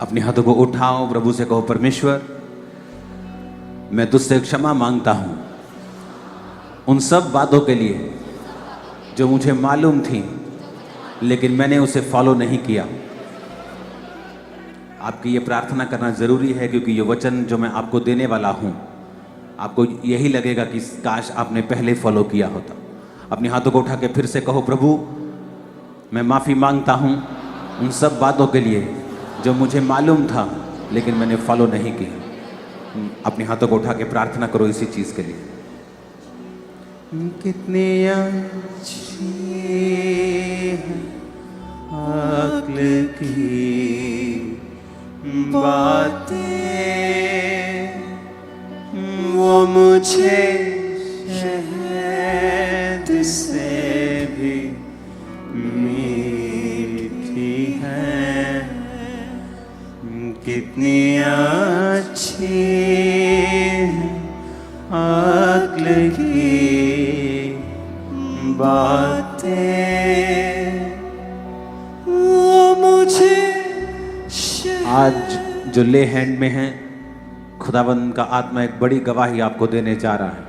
अपने हाथों को उठाओ, प्रभु से कहो, परमेश्वर मैं तुझसे क्षमा मांगता हूं उन सब बातों के लिए जो मुझे मालूम थी लेकिन मैंने उसे फॉलो नहीं किया। आपकी ये प्रार्थना करना जरूरी है क्योंकि ये वचन जो मैं आपको देने वाला हूं आपको यही लगेगा कि काश आपने पहले फॉलो किया होता। अपने हाथों को उठा के फिर से कहो, प्रभु मैं माफ़ी मांगता हूं उन सब बातों के लिए जो मुझे मालूम था लेकिन मैंने फॉलो नहीं किया। अपने हाथों को उठा के प्रार्थना करो इसी चीज़ के लिए। कितनी अच्छी अक्ल की बातें वो मुझे शहद से भी मीठी है। कितनी अच्छी अक्ल की बातें वो मुझे। आज जो ले हैंड में है, खुदावंद का आत्मा एक बड़ी गवाही आपको देने जा रहा है।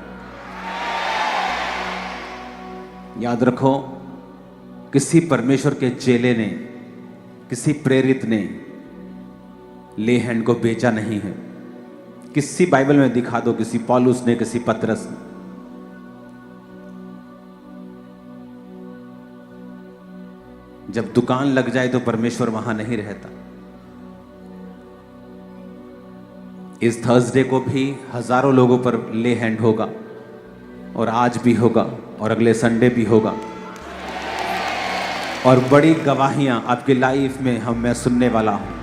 याद रखो, किसी परमेश्वर के चेले ने, किसी प्रेरित ने ले हैंड को बेचा नहीं है। किसी बाइबल में दिखा दो, किसी पौलुस ने, किसी पतरस ने। जब दुकान लग जाए तो परमेश्वर वहां नहीं रहता। इस थर्सडे को भी हजारों लोगों पर ले हैंड होगा और आज भी होगा और अगले संडे भी होगा और बड़ी गवाहियां आपकी लाइफ में मैं सुनने वाला हूं।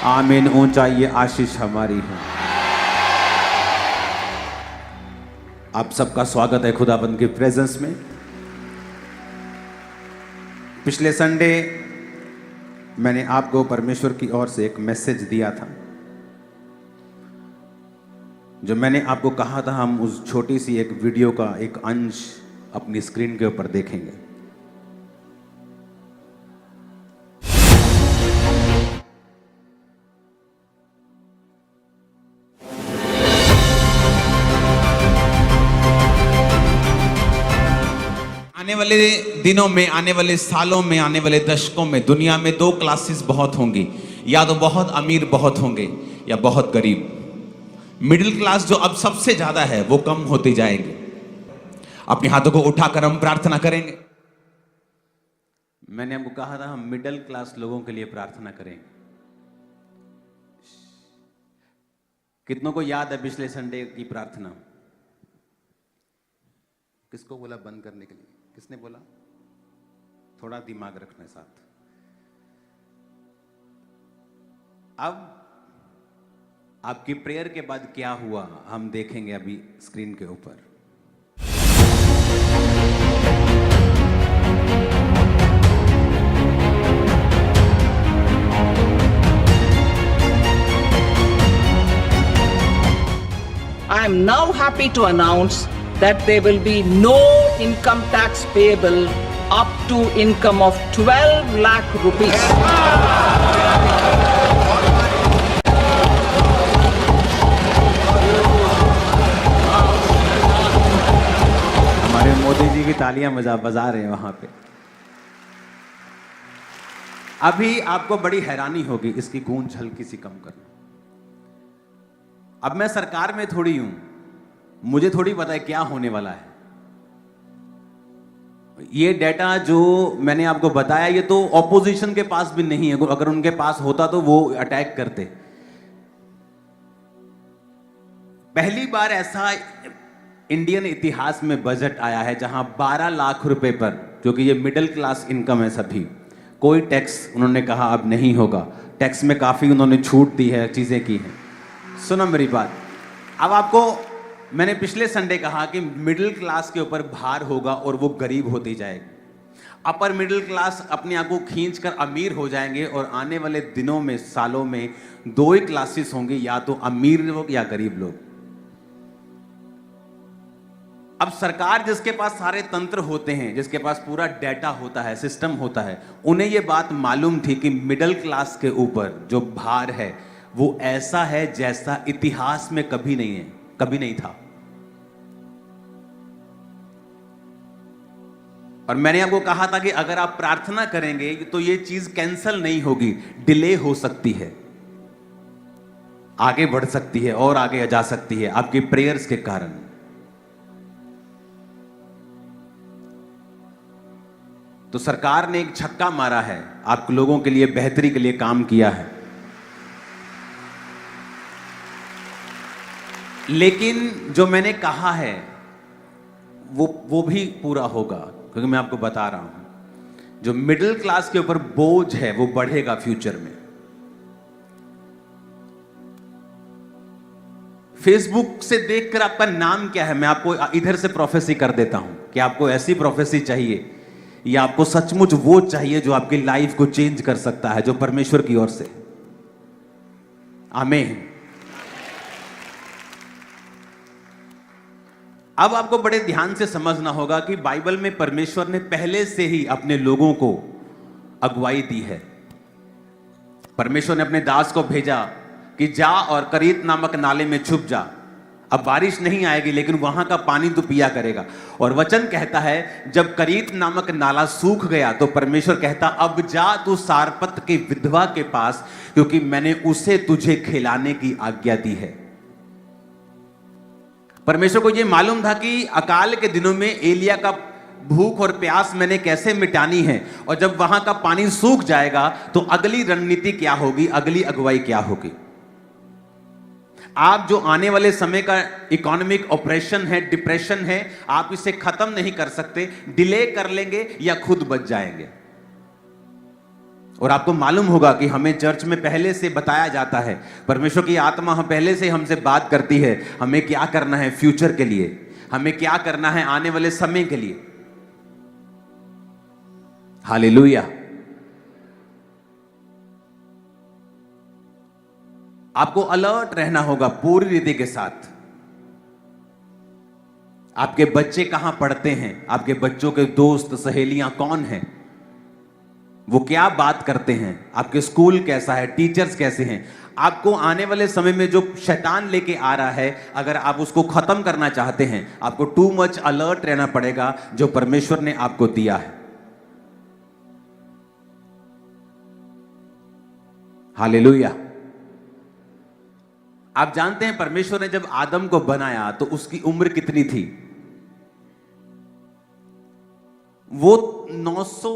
आमीन। ऊंचा ये आशीष हमारी है। आप सबका स्वागत है खुदाबंद की प्रेजेंस में। पिछले संडे मैंने आपको परमेश्वर की ओर से एक मैसेज दिया था। जो मैंने आपको कहा था, हम उस छोटी सी एक वीडियो का एक अंश अपनी स्क्रीन के ऊपर देखेंगे। आने वाले दिनों में, आने वाले सालों में, आने वाले दशकों में दुनिया में दो क्लासेस बहुत होंगी। या तो बहुत अमीर बहुत होंगे या बहुत गरीब। मिडिल क्लास जो अब सबसे ज्यादा है वो कम होती जाएगी। अपने हाथों को उठाकर हम प्रार्थना करेंगे। मैंने आपको कहा था हम मिडिल क्लास लोगों के लिए प्रार्थना करेंगे। कितनों को याद है पिछले संडे की प्रार्थना? किसको बोला बंद करने के लिए? किसने बोला? थोड़ा दिमाग रखना साथ। अब आपकी प्रेयर के बाद क्या हुआ हम देखेंगे अभी स्क्रीन के ऊपर। I am now happy to announce that there will be no income tax payable up to income of 12 lakh rupees. हमारे मोदी जी की तालियां बजा रहे हैं वहां पे। अभी आपको बड़ी हैरानी होगी, इसकी गूंज हल्की सी कम करना। अब मैं सरकार में थोड़ी हूं, मुझे थोड़ी पता है क्या होने वाला है। ये डेटा जो मैंने आपको बताया ये तो ऑपोजिशन के पास भी नहीं है। अगर उनके पास होता तो वो अटैक करते। पहली बार ऐसा इंडियन इतिहास में बजट आया है जहां 12 लाख रुपए पर, जो कि ये मिडिल क्लास इनकम है सभी, कोई टैक्स उन्होंने कहा अब नहीं होगा। टैक्स में काफी उन्होंने छूट दी है, चीजें की हैं। सुनो मेरी बात। अब आपको मैंने पिछले संडे कहा कि मिडिल क्लास के ऊपर भार होगा और वो गरीब होती जाएगी। अपर मिडिल क्लास अपने आप को खींचकर अमीर हो जाएंगे और आने वाले दिनों में, सालों में दो ही क्लासेस होंगी, या तो अमीर लोग या गरीब लोग। अब सरकार जिसके पास सारे तंत्र होते हैं, जिसके पास पूरा डेटा होता है, सिस्टम होता है, उन्हें यह बात मालूम थी कि मिडिल क्लास के ऊपर जो भार है वो ऐसा है जैसा इतिहास में कभी नहीं है, कभी नहीं था। और मैंने आपको कहा था कि अगर आप प्रार्थना करेंगे तो ये चीज कैंसल नहीं होगी, डिले हो सकती है, आगे बढ़ सकती है और आगे जा सकती है आपकी प्रेयर्स के कारण। तो सरकार ने एक छक्का मारा है, आप लोगों के लिए बेहतरी के लिए काम किया है। लेकिन जो मैंने कहा है वो भी पूरा होगा, क्योंकि मैं आपको बता रहा हूं जो मिडिल क्लास के ऊपर बोझ है वो बढ़ेगा फ्यूचर में। फेसबुक से देखकर आपका नाम क्या है, मैं आपको इधर से प्रोफेसी कर देता हूं कि आपको ऐसी प्रोफेसी चाहिए या आपको सचमुच वो चाहिए जो आपकी लाइफ को चेंज कर सकता है, जो परमेश्वर की ओर से। आमीन। अब आपको बड़े ध्यान से समझना होगा कि बाइबल में परमेश्वर ने पहले से ही अपने लोगों को अगुवाई दी है। परमेश्वर ने अपने दास को भेजा कि जा और करीत नामक नाले में छुप जा। अब बारिश नहीं आएगी लेकिन वहां का पानी तू पिया करेगा। और वचन कहता है जब करीत नामक नाला सूख गया तो परमेश्वर कहता अब जा तू सारपत की विधवा के पास, क्योंकि मैंने उसे तुझे खिलाने की आज्ञा दी है। परमेश्वर को यह मालूम था कि अकाल के दिनों में एलिया का भूख और प्यास मैंने कैसे मिटानी है, और जब वहां का पानी सूख जाएगा तो अगली रणनीति क्या होगी, अगली अगुवाई क्या होगी। आप जो आने वाले समय का इकोनॉमिक ऑपरेशन है, डिप्रेशन है, आप इसे खत्म नहीं कर सकते, डिले कर लेंगे या खुद बच जाएंगे। और आपको मालूम होगा कि हमें चर्च में पहले से बताया जाता है, परमेश्वर की आत्मा हम पहले से हमसे बात करती है हमें क्या करना है फ्यूचर के लिए, हमें क्या करना है आने वाले समय के लिए। हालेलुया। आपको अलर्ट रहना होगा पूरी रीति के साथ। आपके बच्चे कहां पढ़ते हैं, आपके बच्चों के दोस्त सहेलियां कौन हैं, वो क्या बात करते हैं, आपके स्कूल कैसा है, टीचर्स कैसे हैं। आपको आने वाले समय में जो शैतान लेके आ रहा है, अगर आप उसको खत्म करना चाहते हैं, आपको टू मच अलर्ट रहना पड़ेगा जो परमेश्वर ने आपको दिया है। हालेलुया। आप जानते हैं परमेश्वर ने जब आदम को बनाया तो उसकी उम्र कितनी थी? वो 900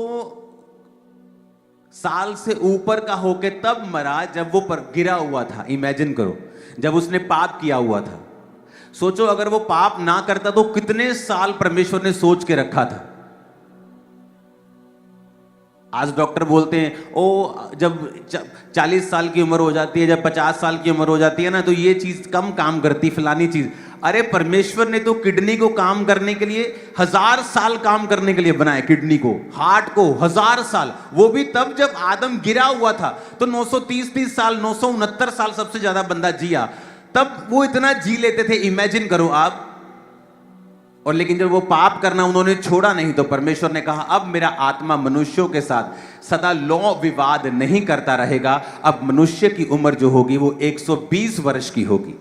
साल से ऊपर का होके तब मरा जब वो गिरा हुआ था। इमेजिन करो, जब उसने पाप किया हुआ था। सोचो अगर वो पाप ना करता तो कितने साल परमेश्वर ने सोच के रखा था। आज डॉक्टर बोलते हैं ओ जब 40 साल की उम्र हो जाती है, जब 50 साल की उम्र हो जाती है ना, तो ये चीज कम काम करती, फलानी चीज। अरे परमेश्वर ने तो किडनी को काम करने के लिए 1000 साल काम करने के लिए बनाया, किडनी को, हार्ट को 1000 साल। वो भी तब जब आदम गिरा हुआ था तो 930 साल, 969 साल सबसे ज्यादा बंदा जिया, तब वो इतना जी लेते थे। इमेजिन करो आप। और लेकिन जब वो पाप करना उन्होंने छोड़ा नहीं तो परमेश्वर ने कहा अब मेरा आत्मा मनुष्यों के साथ सदा लौ विवाद नहीं करता रहेगा। अब मनुष्य की उम्र जो होगी वो 120 वर्ष की होगी।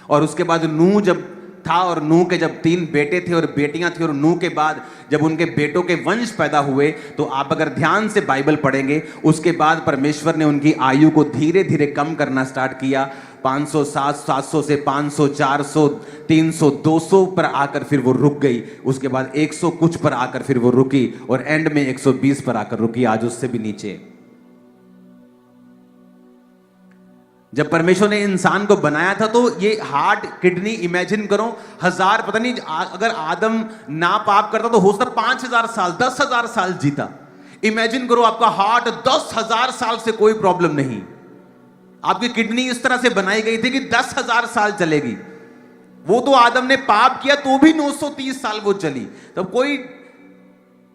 और उसके बाद नूह जब था, और नूह के जब 3 बेटे थे और बेटियां थी, और नूह के बाद जब उनके बेटों के वंश पैदा हुए, तो आप अगर ध्यान से बाइबल पढ़ेंगे, उसके बाद परमेश्वर ने उनकी आयु को धीरे धीरे कम करना स्टार्ट किया। 500, 700 से 500, 400, 300, 200 पर आकर फिर वो रुक गई। उसके बाद 100 कुछ पर आकर फिर वो रुकी, और एंड में 120 पर आकर रुकी, आज उससे भी नीचे। जब परमेश्वर ने इंसान को बनाया था तो ये हार्ट, किडनी, इमेजिन करो 1000, पता नहीं अगर आदम ना पाप करता तो हो सकता 5000 साल, 10,000 साल जीता। इमेजिन करो आपका हार्ट 10,000 साल से कोई प्रॉब्लम नहीं। आपकी किडनी इस तरह से बनाई गई थी कि 10,000 साल चलेगी। वो तो आदम ने पाप किया तो भी 930 साल वो चली। तब कोई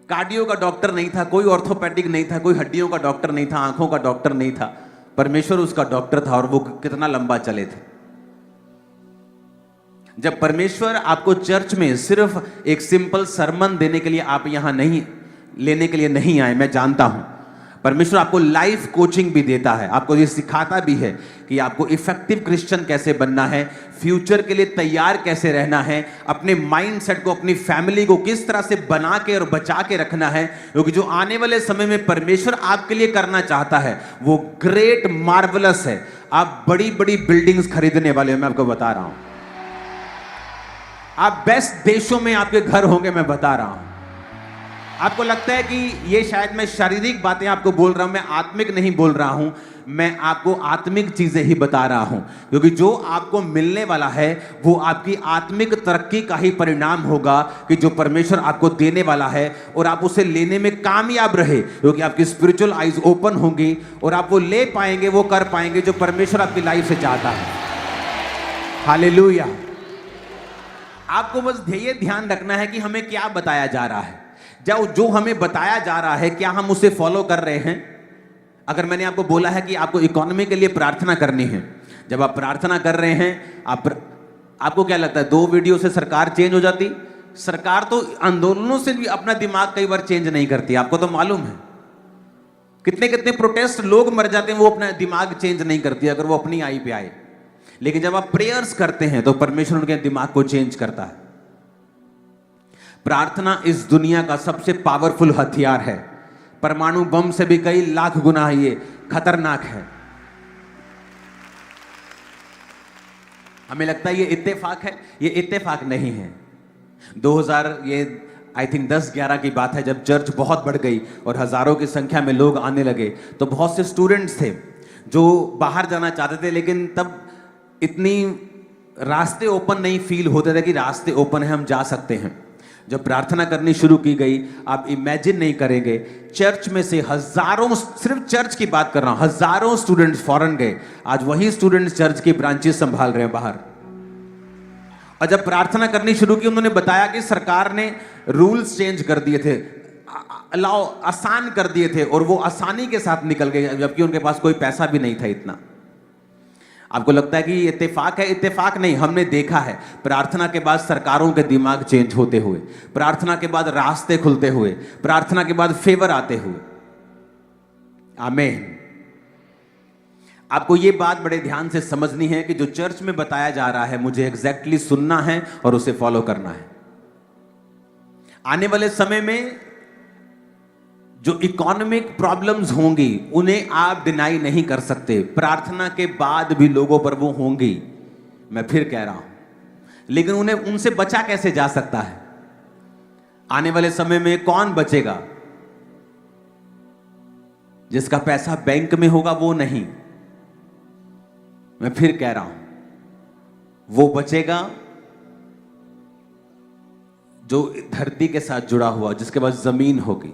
कार्डियो का डॉक्टर नहीं था, कोई ऑर्थोपेडिक नहीं था, कोई हड्डियों का डॉक्टर नहीं था, आंखों का डॉक्टर नहीं था। परमेश्वर उसका डॉक्टर था और वो कितना लंबा चले थे। जब परमेश्वर आपको चर्च में सिर्फ एक सिंपल सरमन देने के लिए आप यहां नहीं लेने के लिए नहीं आए, मैं जानता हूं परमेश्वर आपको लाइफ कोचिंग भी देता है, आपको ये सिखाता भी है कि आपको इफेक्टिव क्रिश्चियन कैसे बनना है, फ्यूचर के लिए तैयार कैसे रहना है, अपने माइंडसेट को, अपनी फैमिली को किस तरह से बना के और बचा के रखना है, क्योंकि जो आने वाले समय में परमेश्वर आपके लिए करना चाहता है वो ग्रेट मार्वलस है। आप बड़ी बड़ी बिल्डिंग्स खरीदने वाले हो, मैं आपको बता रहा हूं। आप बेस्ट देशों में आपके घर होंगे, मैं बता रहा हूं। आपको लगता है कि ये शायद मैं शारीरिक बातें आपको बोल रहा हूं, मैं आत्मिक नहीं बोल रहा हूं, मैं आपको आत्मिक चीजें ही बता रहा हूं, क्योंकि जो आपको मिलने वाला है वो आपकी आत्मिक तरक्की का ही परिणाम होगा कि जो परमेश्वर आपको देने वाला है, और आप उसे लेने में कामयाब रहे, क्योंकि आपकी स्पिरिचुअल आइज ओपन होंगी और आप वो ले पाएंगे, वो कर पाएंगे जो परमेश्वर आपकी लाइफ से चाहता है। हालेलुया। आपको बस ध्येय ध्यान रखना है कि हमें क्या बताया जा रहा है, जो हमें बताया जा रहा है क्या हम उसे फॉलो कर रहे हैं। अगर मैंने आपको बोला है कि आपको इकोनॉमी के लिए प्रार्थना करनी है, जब आप प्रार्थना कर रहे हैं, आपको क्या लगता है 2 वीडियो से सरकार चेंज हो जाती? सरकार तो आंदोलनों से भी अपना दिमाग कई बार चेंज नहीं करती, आपको तो मालूम है। कितने कितने प्रोटेस्ट लोग मर जाते हैं, वो अपना दिमाग चेंज नहीं करती अगर वो अपनी आई पे आए। लेकिन जब आप प्रेयर्स करते हैं तो परमेश्वर उनके दिमाग को चेंज करता है। प्रार्थना इस दुनिया का सबसे पावरफुल हथियार है, परमाणु बम से भी कई लाख गुना ये खतरनाक है। हमें लगता है ये इत्तेफाक है, ये इत्तेफाक नहीं है। 2000 ये आई थिंक 10-11 की बात है, जब चर्च बहुत बढ़ गई और हजारों की संख्या में लोग आने लगे, तो बहुत से स्टूडेंट्स थे जो बाहर जाना चाहते थे, लेकिन तब इतनी रास्ते ओपन नहीं फील होते थे कि रास्ते ओपन है, हम जा सकते हैं। जब प्रार्थना करनी शुरू की गई, आप इमेजिन नहीं करेंगे, चर्च में से हजारों, सिर्फ चर्च की बात कर रहा हूं, हजारों स्टूडेंट्स फॉरेन गए। आज वही स्टूडेंट्स चर्च की ब्रांचेस संभाल रहे हैं बाहर। और जब प्रार्थना करनी शुरू की, उन्होंने बताया कि सरकार ने रूल्स चेंज कर दिए थे, अलाउ आसान कर दिए थे, और वो आसानी के साथ निकल गए, जबकि उनके पास कोई पैसा भी नहीं था इतना। आपको लगता है कि ये इत्तेफाक है? इत्तेफाक नहीं, हमने देखा है प्रार्थना के बाद सरकारों के दिमाग चेंज होते हुए, प्रार्थना के बाद रास्ते खुलते हुए, प्रार्थना के बाद फेवर आते हुए। आमीन। आपको ये बात बड़े ध्यान से समझनी है कि जो चर्च में बताया जा रहा है मुझे एग्जैक्टली सुनना है और उसे फॉलो करना है। आने वाले समय में जो इकोनॉमिक प्रॉब्लम्स होंगी उन्हें आप डिनाई नहीं कर सकते, प्रार्थना के बाद भी लोगों पर वो होंगी, मैं फिर कह रहा हूं। लेकिन उन्हें उनसे बचा कैसे जा सकता है? आने वाले समय में कौन बचेगा? जिसका पैसा बैंक में होगा वो नहीं, मैं फिर कह रहा हूं, वो बचेगा जो धरती के साथ जुड़ा हुआ, जिसके पास जमीन होगी।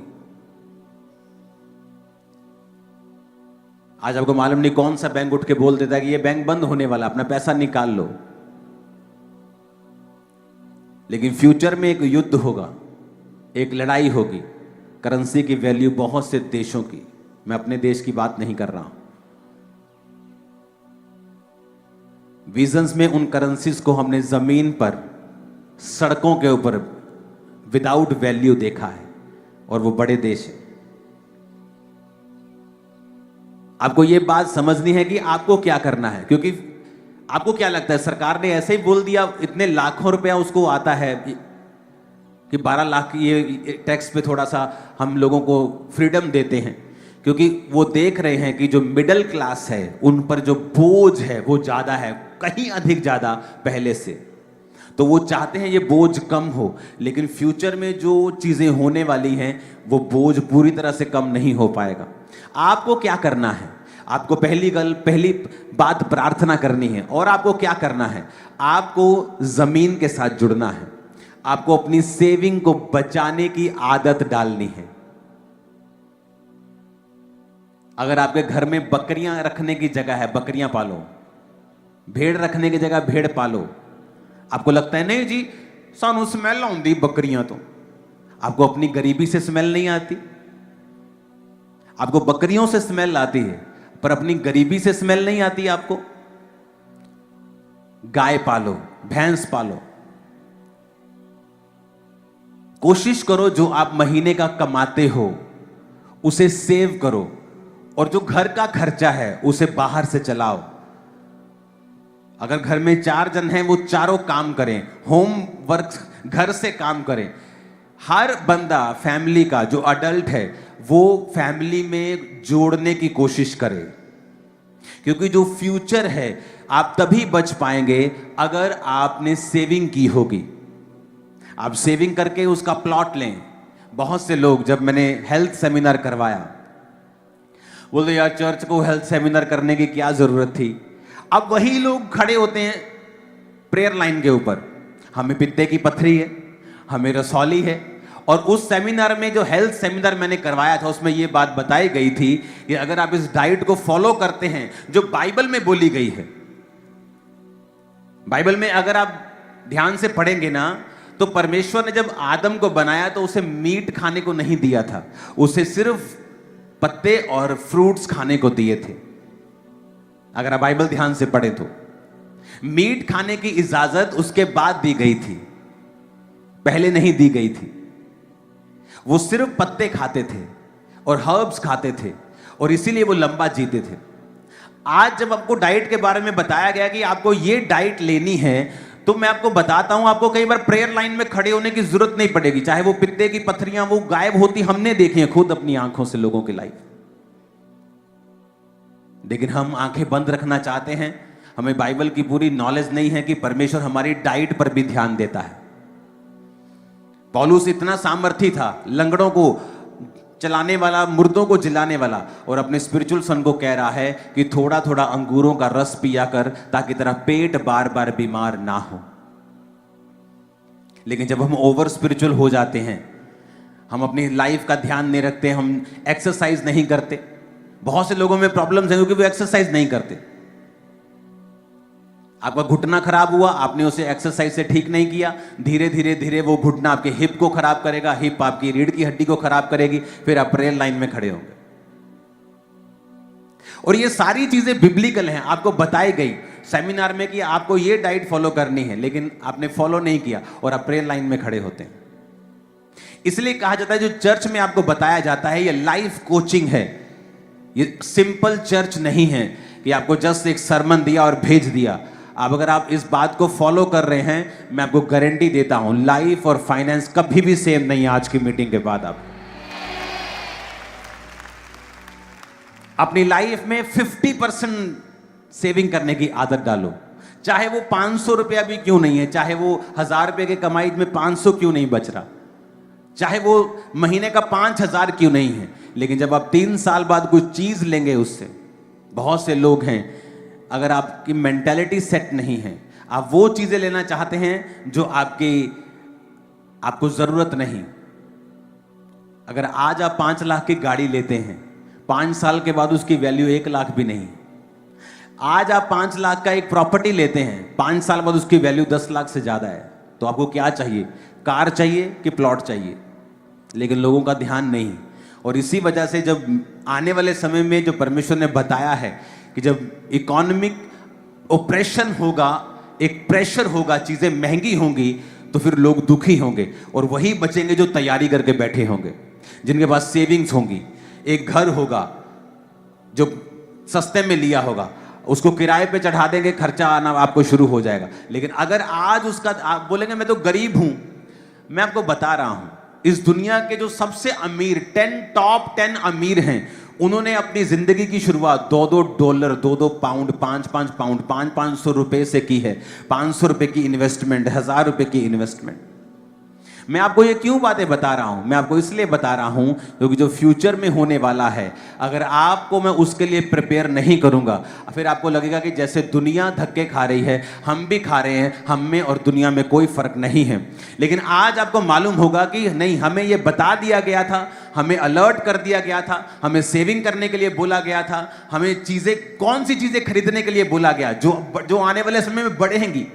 आज आपको मालूम नहीं कौन सा बैंक उठ के बोल देता है कि ये बैंक बंद होने वाला, अपना पैसा निकाल लो। लेकिन फ्यूचर में एक युद्ध होगा, एक लड़ाई होगी, करेंसी की वैल्यू बहुत से देशों की, मैं अपने देश की बात नहीं कर रहा हूं। विजन्स में उन करेंसीज को हमने जमीन पर, सड़कों के ऊपर विदाउट वैल्यू देखा है, और वो बड़े देश है। आपको ये बात समझनी है कि आपको क्या करना है, क्योंकि आपको क्या लगता है सरकार ने ऐसे ही बोल दिया, इतने लाखों रुपया उसको आता है कि 12 लाख ये टैक्स पे थोड़ा सा हम लोगों को फ्रीडम देते हैं, क्योंकि वो देख रहे हैं कि जो मिडिल क्लास है उन पर जो बोझ है वो ज्यादा है, कहीं अधिक ज्यादा पहले से। तो वो चाहते हैं ये बोझ कम हो, लेकिन फ्यूचर में जो चीजें होने वाली हैं वो बोझ पूरी तरह से कम नहीं हो पाएगा। आपको क्या करना है? आपको पहली बात प्रार्थना करनी है। और आपको क्या करना है? आपको जमीन के साथ जुड़ना है, आपको अपनी सेविंग को बचाने की आदत डालनी है। अगर आपके घर में बकरियां रखने की जगह है, बकरियां पालो, भेड़ रखने की जगह भेड़ पालो। आपको लगता है नहीं जी सानू स्मेल आउंदी बकरियां, तो आपको अपनी गरीबी से स्मेल नहीं आती? आपको बकरियों से स्मेल आती है पर अपनी गरीबी से स्मेल नहीं आती आपको? गाय पालो, भैंस पालो। कोशिश करो जो आप महीने का कमाते हो उसे सेव करो, और जो घर का खर्चा है उसे बाहर से चलाओ। अगर घर में 4 जन हैं, वो चारों काम करें, होम वर्क घर से काम करें। हर बंदा फैमिली का जो अडल्ट है वो फैमिली में जोड़ने की कोशिश करे, क्योंकि जो फ्यूचर है आप तभी बच पाएंगे अगर आपने सेविंग की होगी। आप सेविंग करके उसका प्लॉट लें। बहुत से लोग, जब मैंने हेल्थ सेमिनार करवाया, बोलते यार चर्च को हेल्थ सेमिनार करने की क्या जरूरत थी। अब वही लोग खड़े होते हैं प्रेयर लाइन के ऊपर, हमें पित्ते की पथरी है, हमें रसौली है। और उस सेमिनार में, जो हेल्थ सेमिनार मैंने करवाया था, उसमें यह बात बताई गई थी कि अगर आप इस डाइट को फॉलो करते हैं जो बाइबल में बोली गई है, बाइबल में अगर आप ध्यान से पढ़ेंगे ना, तो परमेश्वर ने जब आदम को बनाया तो उसे मीट खाने को नहीं दिया था, उसे सिर्फ पत्ते और फ्रूट्स खाने को दिए थे। अगर आप बाइबल ध्यान से पढ़े तो मीट खाने की इजाजत उसके बाद दी गई थी, पहले नहीं दी गई थी। वो सिर्फ पत्ते खाते थे और हर्ब्स खाते थे, और इसीलिए वो लंबा जीते थे। आज जब आपको डाइट के बारे में बताया गया कि आपको ये डाइट लेनी है, तो मैं आपको बताता हूं, आपको कई बार प्रेयर लाइन में खड़े होने की जरूरत नहीं पड़ेगी। चाहे वो पित्ते की पथरियां वो गायब होती, हमने देखी है खुद अपनी आंखों से लोगों की लाइफ। लेकिन हम आंखें बंद रखना चाहते हैं। हमें बाइबल की पूरी नॉलेज नहीं है कि परमेश्वर हमारी डाइट पर भी ध्यान देता है। पौलुस इतना सामर्थी था, लंगड़ों को चलाने वाला, मुर्दों को जिलाने वाला, और अपने स्पिरिचुअल सन को कह रहा है कि थोड़ा थोड़ा अंगूरों का रस पिया कर, ताकि तेरा पेट बार बार बीमार ना हो। लेकिन जब हम ओवर स्पिरिचुअल हो जाते हैं, हम अपनी लाइफ का ध्यान नहीं रखते, हम एक्सरसाइज नहीं करते। बहुत से लोगों में प्रॉब्लम्स हैं क्योंकि वो एक्सरसाइज नहीं करते। आपका घुटना खराब हुआ, आपने उसे एक्सरसाइज से ठीक नहीं किया, धीरे धीरे धीरे वो घुटना आपके हिप को खराब करेगा, हिप आपकी रीढ़ की हड्डी को खराब करेगी, फिर आप प्रेयर लाइन में खड़े होंगे। और ये सारी चीजें बिब्लिकल हैं, आपको बताई गई सेमिनार में कि आपको ये डाइट फॉलो करनी है, लेकिन आपने फॉलो नहीं किया और आप प्रेयर लाइन में खड़े होते हैं। इसलिए कहा जाता है जो चर्च में आपको बताया जाता है ये लाइफ कोचिंग है, ये सिंपल चर्च नहीं है कि आपको जस्ट एक सरमन दिया और भेज दिया। अब अगर आप इस बात को फॉलो कर रहे हैं, मैं आपको गारंटी देता हूं लाइफ और फाइनेंस कभी भी सेम नहीं है। आज की मीटिंग के बाद आप अपनी लाइफ में 50% सेविंग करने की आदत डालो। चाहे वो 500 रुपया भी क्यों नहीं है, चाहे वो 1000 रुपए के कमाई में 500 क्यों नहीं बच रहा, चाहे वो महीने का 5000 क्यों नहीं है, लेकिन जब आप 3 साल बाद कुछ चीज लेंगे उससे, बहुत से लोग हैं अगर आपकी मेंटालिटी सेट नहीं है, आप वो चीजें लेना चाहते हैं जो आपको जरूरत नहीं। अगर आज आप 5 लाख की गाड़ी लेते हैं, 5 साल के बाद उसकी वैल्यू 1 लाख भी नहीं। आज आप 5 लाख का एक प्रॉपर्टी लेते हैं, 5 साल बाद उसकी वैल्यू 10 लाख से ज्यादा है। तो आपको क्या चाहिए, कार चाहिए कि प्लॉट चाहिए? लेकिन लोगों का ध्यान नहीं। और इसी वजह से जब आने वाले समय में जो परमेश्वर ने बताया है कि जब इकोनॉमिक ऑपरेशन होगा, एक प्रेशर होगा, चीजें महंगी होंगी, तो फिर लोग दुखी होंगे और वही बचेंगे जो तैयारी करके बैठे होंगे, जिनके पास सेविंग्स होंगी। एक घर होगा जो सस्ते में लिया होगा, उसको किराए पे चढ़ा देंगे, खर्चा आना आपको शुरू हो जाएगा। लेकिन अगर आज उसका आप बोलेंगे मैं तो गरीब हूं, मैं आपको बता रहा हूं इस दुनिया के जो सबसे अमीर टॉप 10 अमीर हैं, उन्होंने अपनी जिंदगी की शुरुआत $2 पाउंड, 5 पाउंड, 500 रुपए से की है। 500 रुपए की इन्वेस्टमेंट, 1000 रुपए की इन्वेस्टमेंट। मैं आपको ये क्यों बातें बता रहा हूं? मैं आपको इसलिए बता रहा हूं क्योंकि जो फ्यूचर में होने वाला है, अगर आपको मैं उसके लिए प्रिपेयर नहीं करूंगा, फिर आपको लगेगा कि जैसे दुनिया धक्के खा रही है हम भी खा रहे हैं, हम में और दुनिया में कोई फर्क नहीं है। लेकिन आज आपको मालूम होगा कि नहीं, हमें ये बता दिया गया था, हमें अलर्ट कर दिया गया था, हमें सेविंग करने के लिए बोला गया था, हमें चीजें, कौन सी चीजें खरीदने के लिए बोला गया जो आने वाले समय में बढ़ेंगी।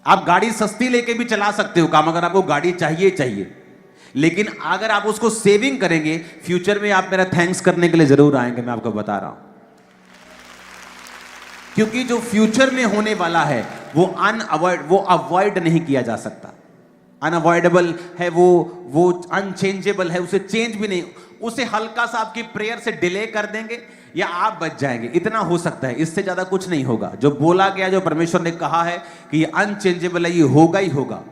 आप गाड़ी सस्ती लेके भी चला सकते हो काम, अगर आपको गाड़ी चाहिए, लेकिन अगर आप उसको सेविंग करेंगे, फ्यूचर में आप मेरा थैंक्स करने के लिए जरूर आएंगे। मैं आपको बता रहा हूं। क्योंकि जो फ्यूचर में होने वाला है वो अवॉइड नहीं किया जा सकता। अनअवॉइडेबल है, वो अनचेंजेबल है, उसे चेंज भी नहीं, उसे हल्का सा आपकी प्रेयर से डिले कर देंगे या आप बच जाएंगे, इतना हो सकता है, इससे ज्यादा कुछ नहीं होगा। जो बोला गया, जो परमेश्वर ने कहा है कि ये अनचेंजेबल है, ये होगा ही होगा।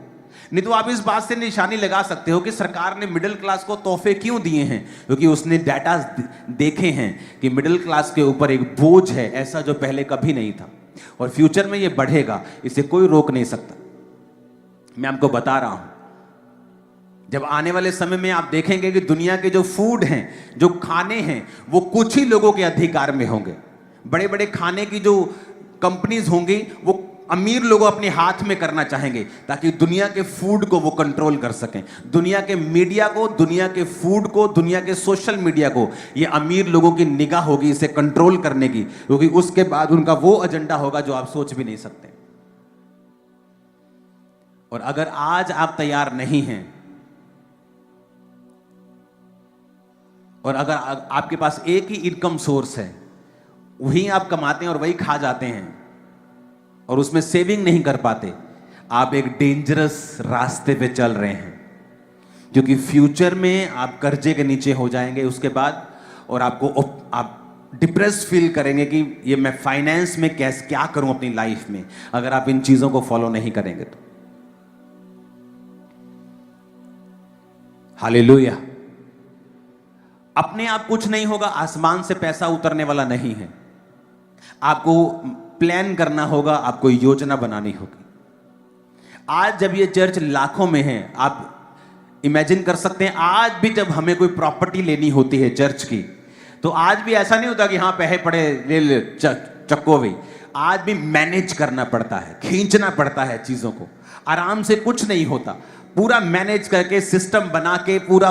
नहीं तो आप इस बात से निशानी लगा सकते हो कि सरकार ने मिडिल क्लास को तोहफे क्यों दिए हैं, क्योंकि उसने डाटा देखे हैं कि मिडिल क्लास के ऊपर एक बोझ है ऐसा जो पहले कभी नहीं था, और फ्यूचर में ये बढ़ेगा, इसे कोई रोक नहीं सकता। मैं आपको बता रहा हूं, जब आने वाले समय में आप देखेंगे कि दुनिया के जो फूड हैं, जो खाने हैं, वो कुछ ही लोगों के अधिकार में होंगे। बड़े बड़े खाने की जो कंपनीज होंगी वो अमीर लोग अपने हाथ में करना चाहेंगे ताकि दुनिया के फूड को वो कंट्रोल कर सकें। दुनिया के मीडिया को, दुनिया के फूड को, दुनिया के सोशल मीडिया को ये अमीर लोगों की निगाह होगी इसे कंट्रोल करने की, क्योंकि उसके बाद उनका वो एजेंडा होगा जो आप सोच भी नहीं सकते। और अगर आज आप तैयार नहीं हैं, और अगर आपके पास एक ही इनकम सोर्स है, वही आप कमाते हैं और वही खा जाते हैं और उसमें सेविंग नहीं कर पाते, आप एक डेंजरस रास्ते पे चल रहे हैं, क्योंकि फ्यूचर में आप कर्जे के नीचे हो जाएंगे उसके बाद, और आप डिप्रेस फील करेंगे कि ये मैं फाइनेंस में कैसे क्या करूं अपनी लाइफ में, अगर आप इन चीजों को फॉलो नहीं करेंगे तो। हालेलुया। अपने आप कुछ नहीं होगा, आसमान से पैसा उतरने वाला नहीं है। आपको प्लान करना होगा, आपको योजना बनानी होगी। आज जब ये चर्च लाखों में है, आप इमेजिन कर सकते हैं, आज भी जब हमें कोई प्रॉपर्टी लेनी होती है चर्च की, तो आज भी ऐसा नहीं होता कि हाँ पैसे पड़े ले चक्को भी। आज भी मैनेज करना पड़ता है, खींचना पड़ता है चीजों को, आराम से कुछ नहीं होता। पूरा मैनेज करके, सिस्टम बना के, पूरा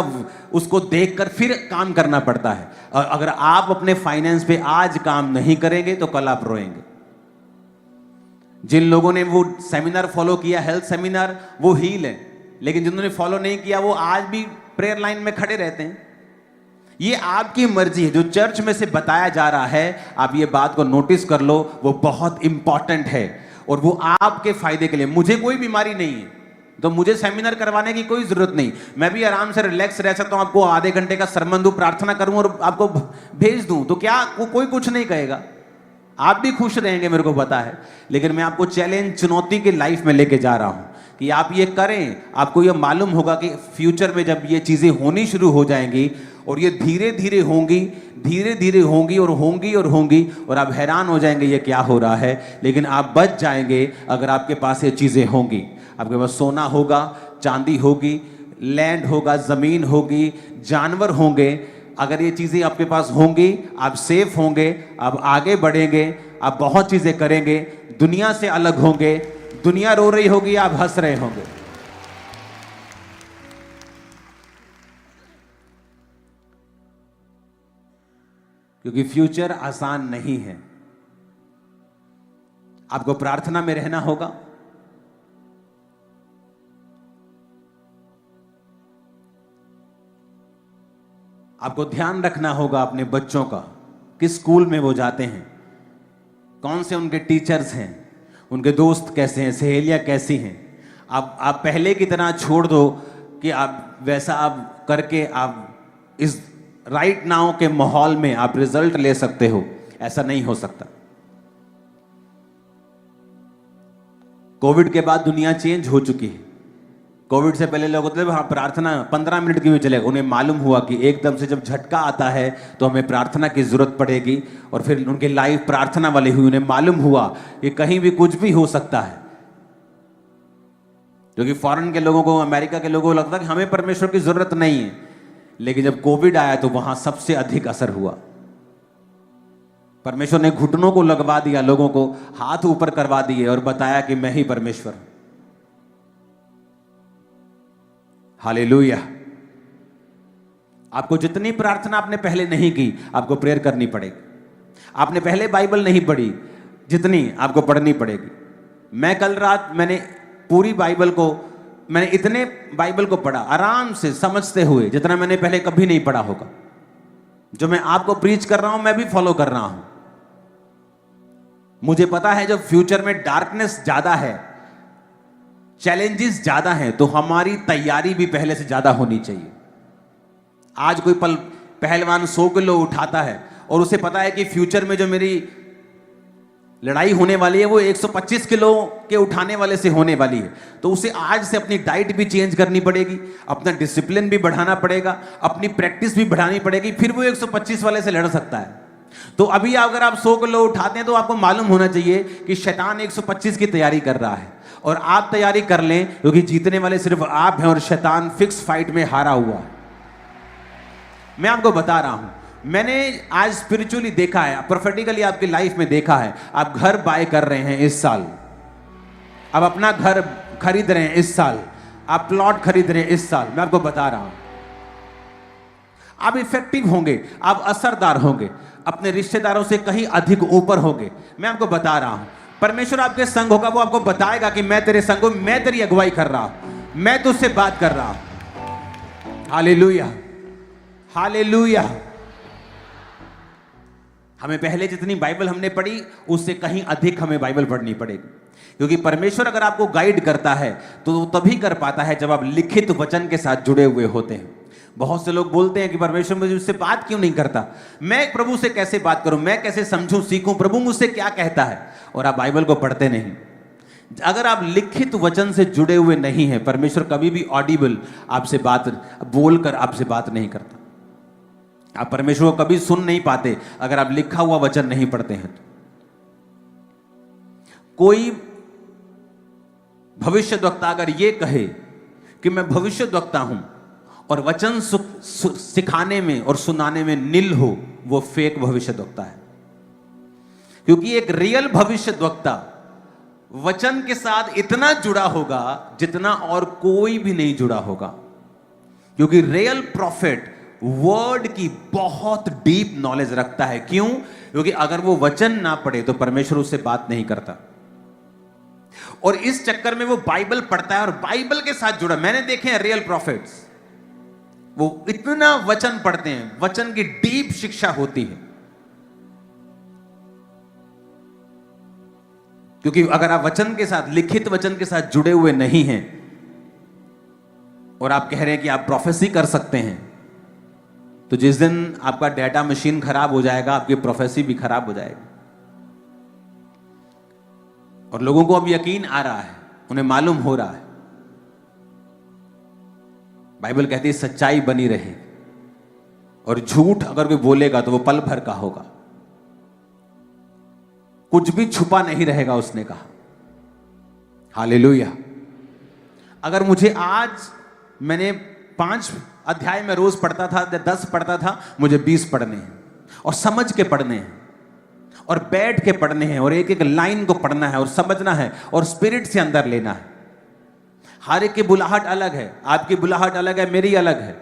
उसको देखकर फिर काम करना पड़ता है। और अगर आप अपने फाइनेंस पे आज काम नहीं करेंगे तो कल आप रोएंगे। जिन लोगों ने वो सेमिनार फॉलो किया, हेल्थ सेमिनार, वो हील है, लेकिन जिन्होंने फॉलो नहीं किया वो आज भी प्रेयर लाइन में खड़े रहते हैं। ये आपकी मर्जी है। जो चर्च में से बताया जा रहा है, आप ये बात को नोटिस कर लो, वो बहुत इंपॉर्टेंट है और वो आपके फायदे के लिए। मुझे कोई बीमारी नहीं है तो मुझे सेमिनार करवाने की कोई जरूरत नहीं, मैं भी आराम से रिलैक्स रह सकता हूं। आपको आधे घंटे का सरमन दूं, प्रार्थना करूं और आपको भेज दूं तो क्या कोई कुछ नहीं कहेगा, आप भी खुश रहेंगे, मेरे को पता है। लेकिन मैं आपको चैलेंज, चुनौती के लाइफ में लेके जा रहा हूं कि आप ये करें। आपको ये मालूम होगा कि फ्यूचर में जब ये चीजें होनी शुरू हो जाएंगी, और ये धीरे धीरे होंगी, धीरे धीरे होंगी और होंगी और होंगी, और आप हैरान हो जाएंगे ये क्या हो रहा है। लेकिन आप बच जाएंगे अगर आपके पास ये चीजें होंगी। आपके पास सोना होगा, चांदी होगी, लैंड होगा, जमीन होगी, जानवर होंगे। अगर ये चीजें आपके पास होंगी, आप सेफ होंगे, आप आगे बढ़ेंगे, आप बहुत चीजें करेंगे, दुनिया से अलग होंगे। दुनिया रो रही होगी, आप हंस रहे होंगे। क्योंकि फ्यूचर आसान नहीं है। आपको प्रार्थना में रहना होगा, आपको ध्यान रखना होगा अपने बच्चों का, किस स्कूल में वो जाते हैं, कौन से उनके टीचर्स हैं, उनके दोस्त कैसे हैं, सहेलियां कैसी हैं। आप पहले की तरह छोड़ दो कि आप वैसा आप करके आप इस राइट नाउ के माहौल में आप रिजल्ट ले सकते हो, ऐसा नहीं हो सकता। कोविड के बाद दुनिया चेंज हो चुकी है। कोविड से पहले लोग होते थे हाँ प्रार्थना 15 मिनट की भी चलेगा, उन्हें मालूम हुआ कि एकदम से जब झटका आता है तो हमें प्रार्थना की जरूरत पड़ेगी, और फिर उनकी लाइफ प्रार्थना वाली हुई। उन्हें मालूम हुआ कि कहीं भी कुछ भी हो सकता है, क्योंकि फॉरेन के लोगों को, अमेरिका के लोगों को लगता है कि हमें परमेश्वर की जरूरत नहीं है। लेकिन जब कोविड आया तो वहां सबसे अधिक असर हुआ। परमेश्वर ने घुटनों को लगवा दिया, लोगों को हाथ ऊपर करवा दिए और बताया कि मैं ही परमेश्वर हूं। हालेलुया। आपको जितनी प्रार्थना आपने पहले नहीं की, आपको प्रेयर करनी पड़ेगी। आपने पहले बाइबल नहीं पढ़ी, जितनी आपको पढ़नी पड़ेगी। मैं कल रात मैंने पूरी बाइबल को, मैंने इतने बाइबल को पढ़ा आराम से समझते हुए जितना मैंने पहले कभी नहीं पढ़ा होगा। जो मैं आपको प्रीच कर रहा हूं मैं भी फॉलो कर रहा हूं। मुझे पता है जब फ्यूचर में डार्कनेस ज्यादा है, चैलेंजेस ज्यादा हैं, तो हमारी तैयारी भी पहले से ज्यादा होनी चाहिए। आज कोई पहलवान 100 किलो उठाता है और उसे पता है कि फ्यूचर में जो मेरी लड़ाई होने वाली है वो 125 किलो के उठाने वाले से होने वाली है, तो उसे आज से अपनी डाइट भी चेंज करनी पड़ेगी, अपना डिसिप्लिन भी बढ़ाना पड़ेगा, अपनी प्रैक्टिस भी बढ़ानी पड़ेगी, फिर वो 125 वाले से लड़ सकता है। तो अभी अगर आप 100 किलो उठाते हैं तो आपको मालूम होना चाहिए कि शैतान 125 की तैयारी कर रहा है, और आप तैयारी कर लें, क्योंकि जीतने वाले सिर्फ आप हैं और शैतान फिक्स फाइट में हारा हुआ है। मैं आपको बता रहा हूं, मैंने आज स्पिरिचुअली देखा है, प्रोफेटिकली आपकी लाइफ में देखा है। आप घर बाय कर रहे हैं इस साल, आप अपना घर खरीद रहे हैं इस साल, आप प्लॉट खरीद रहे हैं इस साल। मैं आपको बता रहा हूं, आप इफेक्टिव होंगे, आप असरदार होंगे, अपने रिश्तेदारों से कहीं अधिक ऊपर होंगे। मैं आपको बता रहा हूं, परमेश्वर आपके संग होगा, वो आपको बताएगा कि मैं तेरे संग हूं, मैं तेरी अगुवाई कर रहा हूं, मैं तुझसे बात कर रहा हूं। Hallelujah, hallelujah. हमें पहले जितनी बाइबल हमने पढ़ी उससे कहीं अधिक हमें बाइबल पढ़नी पड़ेगी, क्योंकि परमेश्वर अगर आपको गाइड करता है तो वो तभी कर पाता है जब आप लिखित वचन के साथ जुड़े हुए होते हैं। बहुत से लोग बोलते हैं कि परमेश्वर मुझे उससे बात क्यों नहीं करता, मैं प्रभु से कैसे बात करूं, मैं कैसे समझूं सीखूं, प्रभु मुझसे क्या कहता है, और आप बाइबल को पढ़ते नहीं। अगर आप लिखित वचन से जुड़े हुए नहीं हैं, परमेश्वर कभी भी ऑडिबल आपसे बात बोलकर आपसे बात नहीं करता। आप परमेश्वर को कभी सुन नहीं पाते अगर आप लिखा हुआ वचन नहीं पढ़ते हैं तो। कोई भविष्यद्वक्ता अगर ये कहे कि मैं भविष्यद्वक्ता हूं और वचन सिखाने में और सुनाने में निल हो, वो फेक भविष्यद्वक्ता है। क्योंकि एक रियल भविष्यद्वक्ता वचन के साथ इतना जुड़ा होगा जितना और कोई भी नहीं जुड़ा होगा, क्योंकि रियल प्रॉफिट वर्ड की बहुत डीप नॉलेज रखता है। क्यों? क्योंकि अगर वो वचन ना पढ़े तो परमेश्वर उससे बात नहीं करता, और इस चक्कर में वो बाइबल पढ़ता है और बाइबल के साथ जुड़ा। मैंने देखे हैं रियल प्रॉफिट्स, वो इतना वचन पढ़ते हैं, वचन की डीप शिक्षा होती है। क्योंकि अगर आप वचन के साथ, लिखित वचन के साथ जुड़े हुए नहीं हैं और आप कह रहे हैं कि आप प्रोफेसी कर सकते हैं, तो जिस दिन आपका डेटा मशीन खराब हो जाएगा, आपकी प्रोफेसी भी खराब हो जाएगी। और लोगों को अब यकीन आ रहा है, उन्हें मालूम हो रहा है, बाइबल कहती है सच्चाई बनी रहे, और झूठ अगर कोई बोलेगा तो वो पल भर का होगा, कुछ भी छुपा नहीं रहेगा, उसने कहा। हालेलुया। अगर मुझे आज, मैंने 5 अध्याय में रोज पढ़ता था, 10 पढ़ता था, मुझे 20 पढ़ने हैं, और समझ के पढ़ने हैं, और बैठ के पढ़ने हैं, और एक एक लाइन को पढ़ना है और समझना है और स्पिरिट से अंदर लेना है। हर एक की बुलाहट अलग है, आपकी बुलाहट अलग है, मेरी अलग है,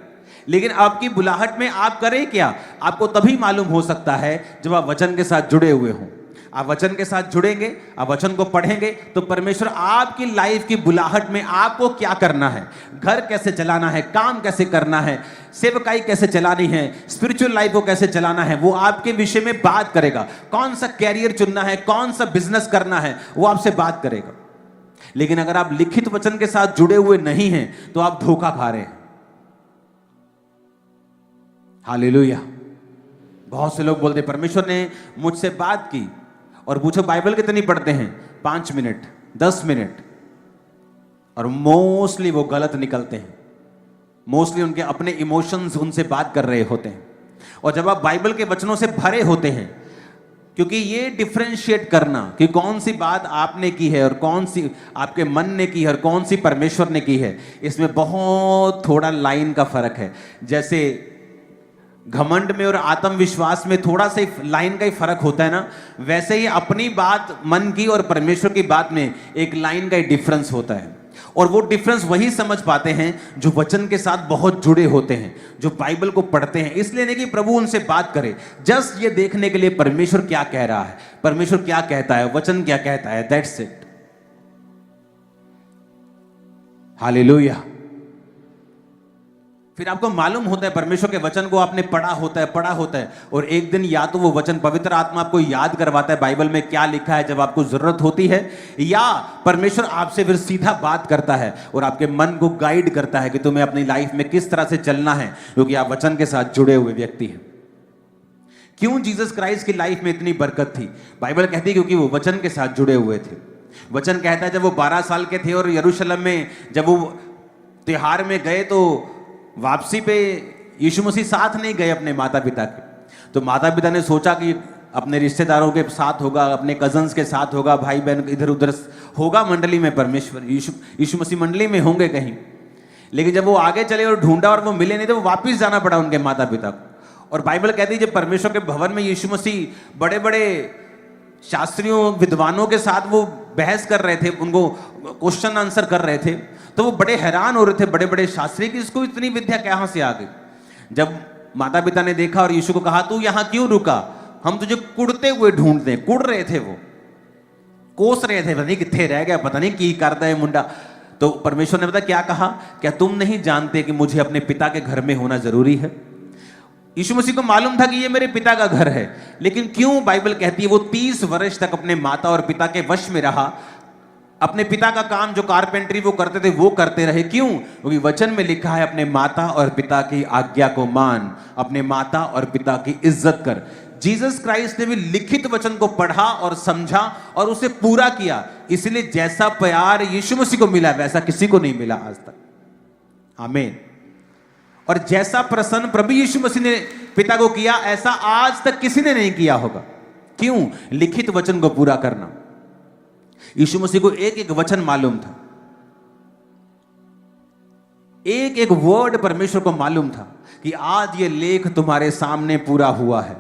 लेकिन आपकी बुलाहट में आप करें क्या, आपको तभी मालूम हो सकता है जब आप वचन के साथ जुड़े हुए हों। आप वचन के साथ जुड़ेंगे, आप वचन को पढ़ेंगे, तो परमेश्वर आपकी लाइफ की बुलाहट में आपको क्या करना है, घर कैसे चलाना है, काम कैसे करना है, सेवकाई कैसे चलानी है, स्पिरिचुअल लाइफ को कैसे चलाना है, वो आपके विषय में बात करेगा। कौन सा कैरियर चुनना है, कौन सा बिजनेस करना है, वो आपसे बात करेगा। लेकिन अगर आप लिखित वचन के साथ जुड़े हुए नहीं हैं तो आप धोखा खा रहे हैं। हालेलुया। बहुत से लोग बोलते परमेश्वर ने मुझसे बात की, और पूछो बाइबल कितनी पढ़ते हैं, 5 मिनट, 10 मिनट, और मोस्टली वो गलत निकलते हैं। मोस्टली उनके अपने इमोशंस उनसे बात कर रहे होते हैं। और जब आप बाइबल के वचनों से भरे होते हैं, क्योंकि ये डिफरेंशिएट करना कि कौन सी बात आपने की है और कौन सी आपके मन ने की है और कौन सी परमेश्वर ने की है, इसमें बहुत थोड़ा लाइन का फर्क है। जैसे घमंड में और आत्मविश्वास में थोड़ा सा लाइन का ही फर्क होता है ना, वैसे ही अपनी बात मन की और परमेश्वर की बात में एक लाइन का ही डिफरेंस होता है। और वो डिफरेंस वही समझ पाते हैं जो वचन के साथ बहुत जुड़े होते हैं, जो बाइबल को पढ़ते हैं। इसलिए नहीं कि प्रभु उनसे बात करे, जस्ट ये देखने के लिए परमेश्वर क्या कह रहा है, परमेश्वर क्या कहता है, वचन क्या कहता है, दैट्स इट। हालेलुया। फिर आपको मालूम होता है, परमेश्वर के वचन को आपने पढ़ा होता है और एक दिन या तो वो वचन पवित्र आत्मा आपको याद करवाता है बाइबल में क्या लिखा है जब आपको जरूरत होती है, या परमेश्वर आपसे फिर सीधा बात करता है और आपके मन को गाइड करता है कि तुम्हें अपनी लाइफ में किस तरह से चलना है, क्योंकि आप वचन के साथ जुड़े हुए व्यक्ति हैं। क्यों जीसस क्राइस्ट की लाइफ में इतनी बरकत थी? बाइबल कहती है क्योंकि वो वचन के साथ जुड़े हुए थे। वचन कहता है जब वो 12 साल के थे और यरूशलेम में जब वो त्योहार में गए तो वापसी पे यीशु मसीह साथ नहीं गए अपने माता पिता के, तो माता पिता ने सोचा कि अपने रिश्तेदारों के साथ होगा, अपने कजन्स के साथ होगा, भाई बहन इधर उधर होगा मंडली में, परमेश्वर यीशु मसीह मंडली में होंगे कहीं। लेकिन जब वो आगे चले और ढूंढा और वो मिले नहीं तो वो वापिस जाना पड़ा उनके माता पिता को। और बाइबल कहती है जब परमेश्वर के भवन में यीशु मसीह बड़े बड़े शास्त्रियों विद्वानों के साथ वो बहस कर रहे थे, उनको क्वेश्चन आंसर कर रहे थे, तो वो बड़े हैरान हो रहे थे बड़े बड़े शास्त्री कि इसको इतनी विद्या कहां से आ गई। जब माता पिता ने देखा और यीशु को कहा तू यहां क्यों रुका, हम तुझे कुड़ते हुए ढूंढते हैं। कुड़ रहे थे, वो कोस रहे थे, पता नहीं कितने रह गया, पता नहीं की करता है मुंडा। तो परमेश्वर ने पता क्या कहा, क्या तुम नहीं जानते कि मुझे अपने पिता के घर में होना जरूरी है? यीशु मसीह को मालूम था कि ये मेरे पिता का घर है, लेकिन क्यों बाइबल कहती है वो 30 वर्ष तक अपने माता और पिता के वश में रहा, अपने पिता का काम जो कारपेंट्री वो करते थे वो करते रहे। क्यों? क्योंकि वचन में लिखा है अपने माता और पिता की आज्ञा को मान, अपने माता और पिता की इज्जत कर। जीसस क्राइस्ट ने भी लिखित वचन को पढ़ा और समझा और उसे पूरा किया, इसलिए जैसा प्यार यीशु मसीह को मिला वैसा किसी को नहीं मिला आज तक। आमीन। और जैसा प्रसन्न प्रभु यीशु मसीह ने पिता को किया ऐसा आज तक किसी ने नहीं किया होगा। क्यों? लिखित वचन को पूरा करना। यीशु मसीह को एक एक वचन मालूम था, एक एक वर्ड परमेश्वर को मालूम था कि आज ये लेख तुम्हारे सामने पूरा हुआ है।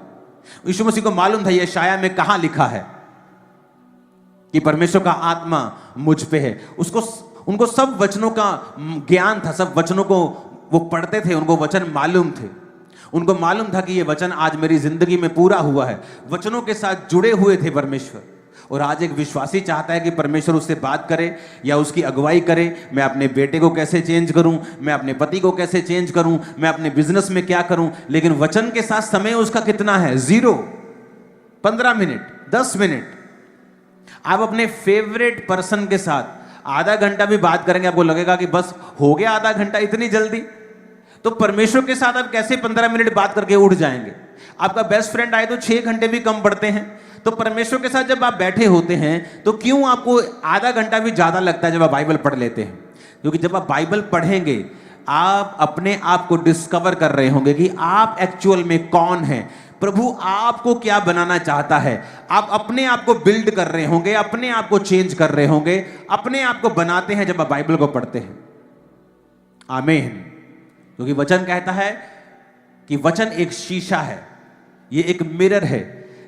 यीशु मसीह को मालूम था यशायाह में कहां लिखा है कि परमेश्वर का आत्मा मुझ पे है। उनको सब वचनों का ज्ञान था, सब वचनों को वो पढ़ते थे, उनको वचन मालूम थे। उनको मालूम था कि ये वचन आज मेरी जिंदगी में पूरा हुआ है। वचनों के साथ जुड़े हुए थे परमेश्वर। और आज एक विश्वासी चाहता है कि परमेश्वर उससे बात करे या उसकी अगुवाई करे। मैं अपने बेटे को कैसे चेंज करूं, मैं अपने पति को कैसे चेंज करूं, मैं अपने बिजनेस में क्या करूं, लेकिन वचन के साथ समय उसका कितना है? 0, 15 मिनट, 10 मिनट। आप अपने फेवरेट पर्सन के साथ आधा घंटा भी बात करेंगे, आपको लगेगा कि बस हो गया आधा घंटा, इतनी जल्दी। तो परमेश्वर के साथ आप कैसे 15 मिनट बात करके उठ जाएंगे? आपका बेस्ट फ्रेंड आए तो 6 घंटे भी कम पड़ते हैं। तो परमेश्वर के साथ जब आप बैठे होते हैं तो क्यों आपको आधा घंटा भी ज्यादा लगता है जब आप बाइबल पढ़ लेते हैं? क्योंकि जब आप बाइबल पढ़ेंगे आप अपने आप को डिस्कवर कर रहे होंगे कि आप एक्चुअल में कौन हैं, प्रभु आपको क्या बनाना चाहता है। आप अपने आप को बिल्ड कर रहे होंगे, अपने आप को चेंज कर रहे होंगे, अपने आप को बनाते हैं जब आप बाइबल को पढ़ते हैं। आमीन। क्योंकि वचन कहता है कि वचन एक शीशा है, ये एक मिरर है।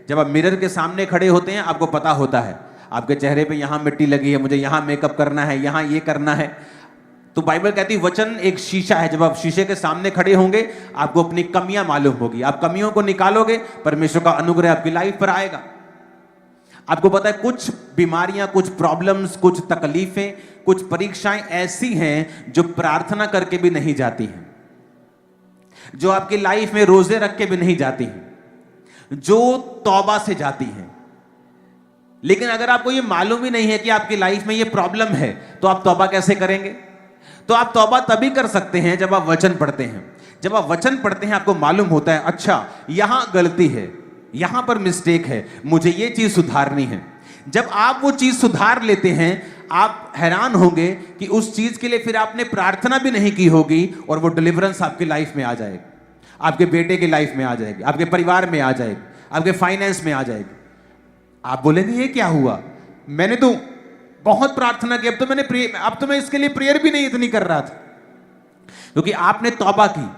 जब आप मिरर के सामने खड़े होते हैं आपको पता होता है आपके चेहरे पे यहां मिट्टी लगी है, मुझे यहां मेकअप करना है, यहां ये करना है। तो बाइबल कहती है वचन एक शीशा है। जब आप शीशे के सामने खड़े होंगे आपको अपनी कमियां मालूम होगी, आप कमियों को निकालोगे, परमेश्वर का अनुग्रह आपकी लाइफ पर आएगा। आपको पता है कुछ बीमारियां, कुछ प्रॉब्लम्स, कुछ तकलीफें, कुछ परीक्षाएं ऐसी हैं जो प्रार्थना करके भी नहीं जाती हैं, जो आपकी लाइफ में रोजे रख के भी नहीं जाती हैं, जो तौबा से जाती हैं। लेकिन अगर आपको ये मालूम ही नहीं है कि आपकी लाइफ में ये प्रॉब्लम है तो आप तौबा कैसे करेंगे? तो आप तौबा तभी कर सकते हैं जब आप वचन पढ़ते हैं। जब आप वचन पढ़ते हैं आपको मालूम होता है अच्छा यहां गलती है, यहां पर मिस्टेक है, मुझे ये चीज सुधारनी है। जब आप वो चीज सुधार लेते हैं आप हैरान होंगे कि उस चीज के लिए फिर आपने प्रार्थना भी नहीं की होगी और वो डिलीवरेंस आपकी लाइफ में आ जाएगी, आपके बेटे की लाइफ में आ जाएगी, आपके परिवार में आ जाएगी, आपके फाइनेंस में आ जाएगी। आप बोलेंगे ये क्या हुआ, मैंने तो बहुत प्रार्थना की, अब तो मैं इसके लिए प्रेयर भी नहीं इतनी कर रहा था। क्योंकि आपने तौबा की।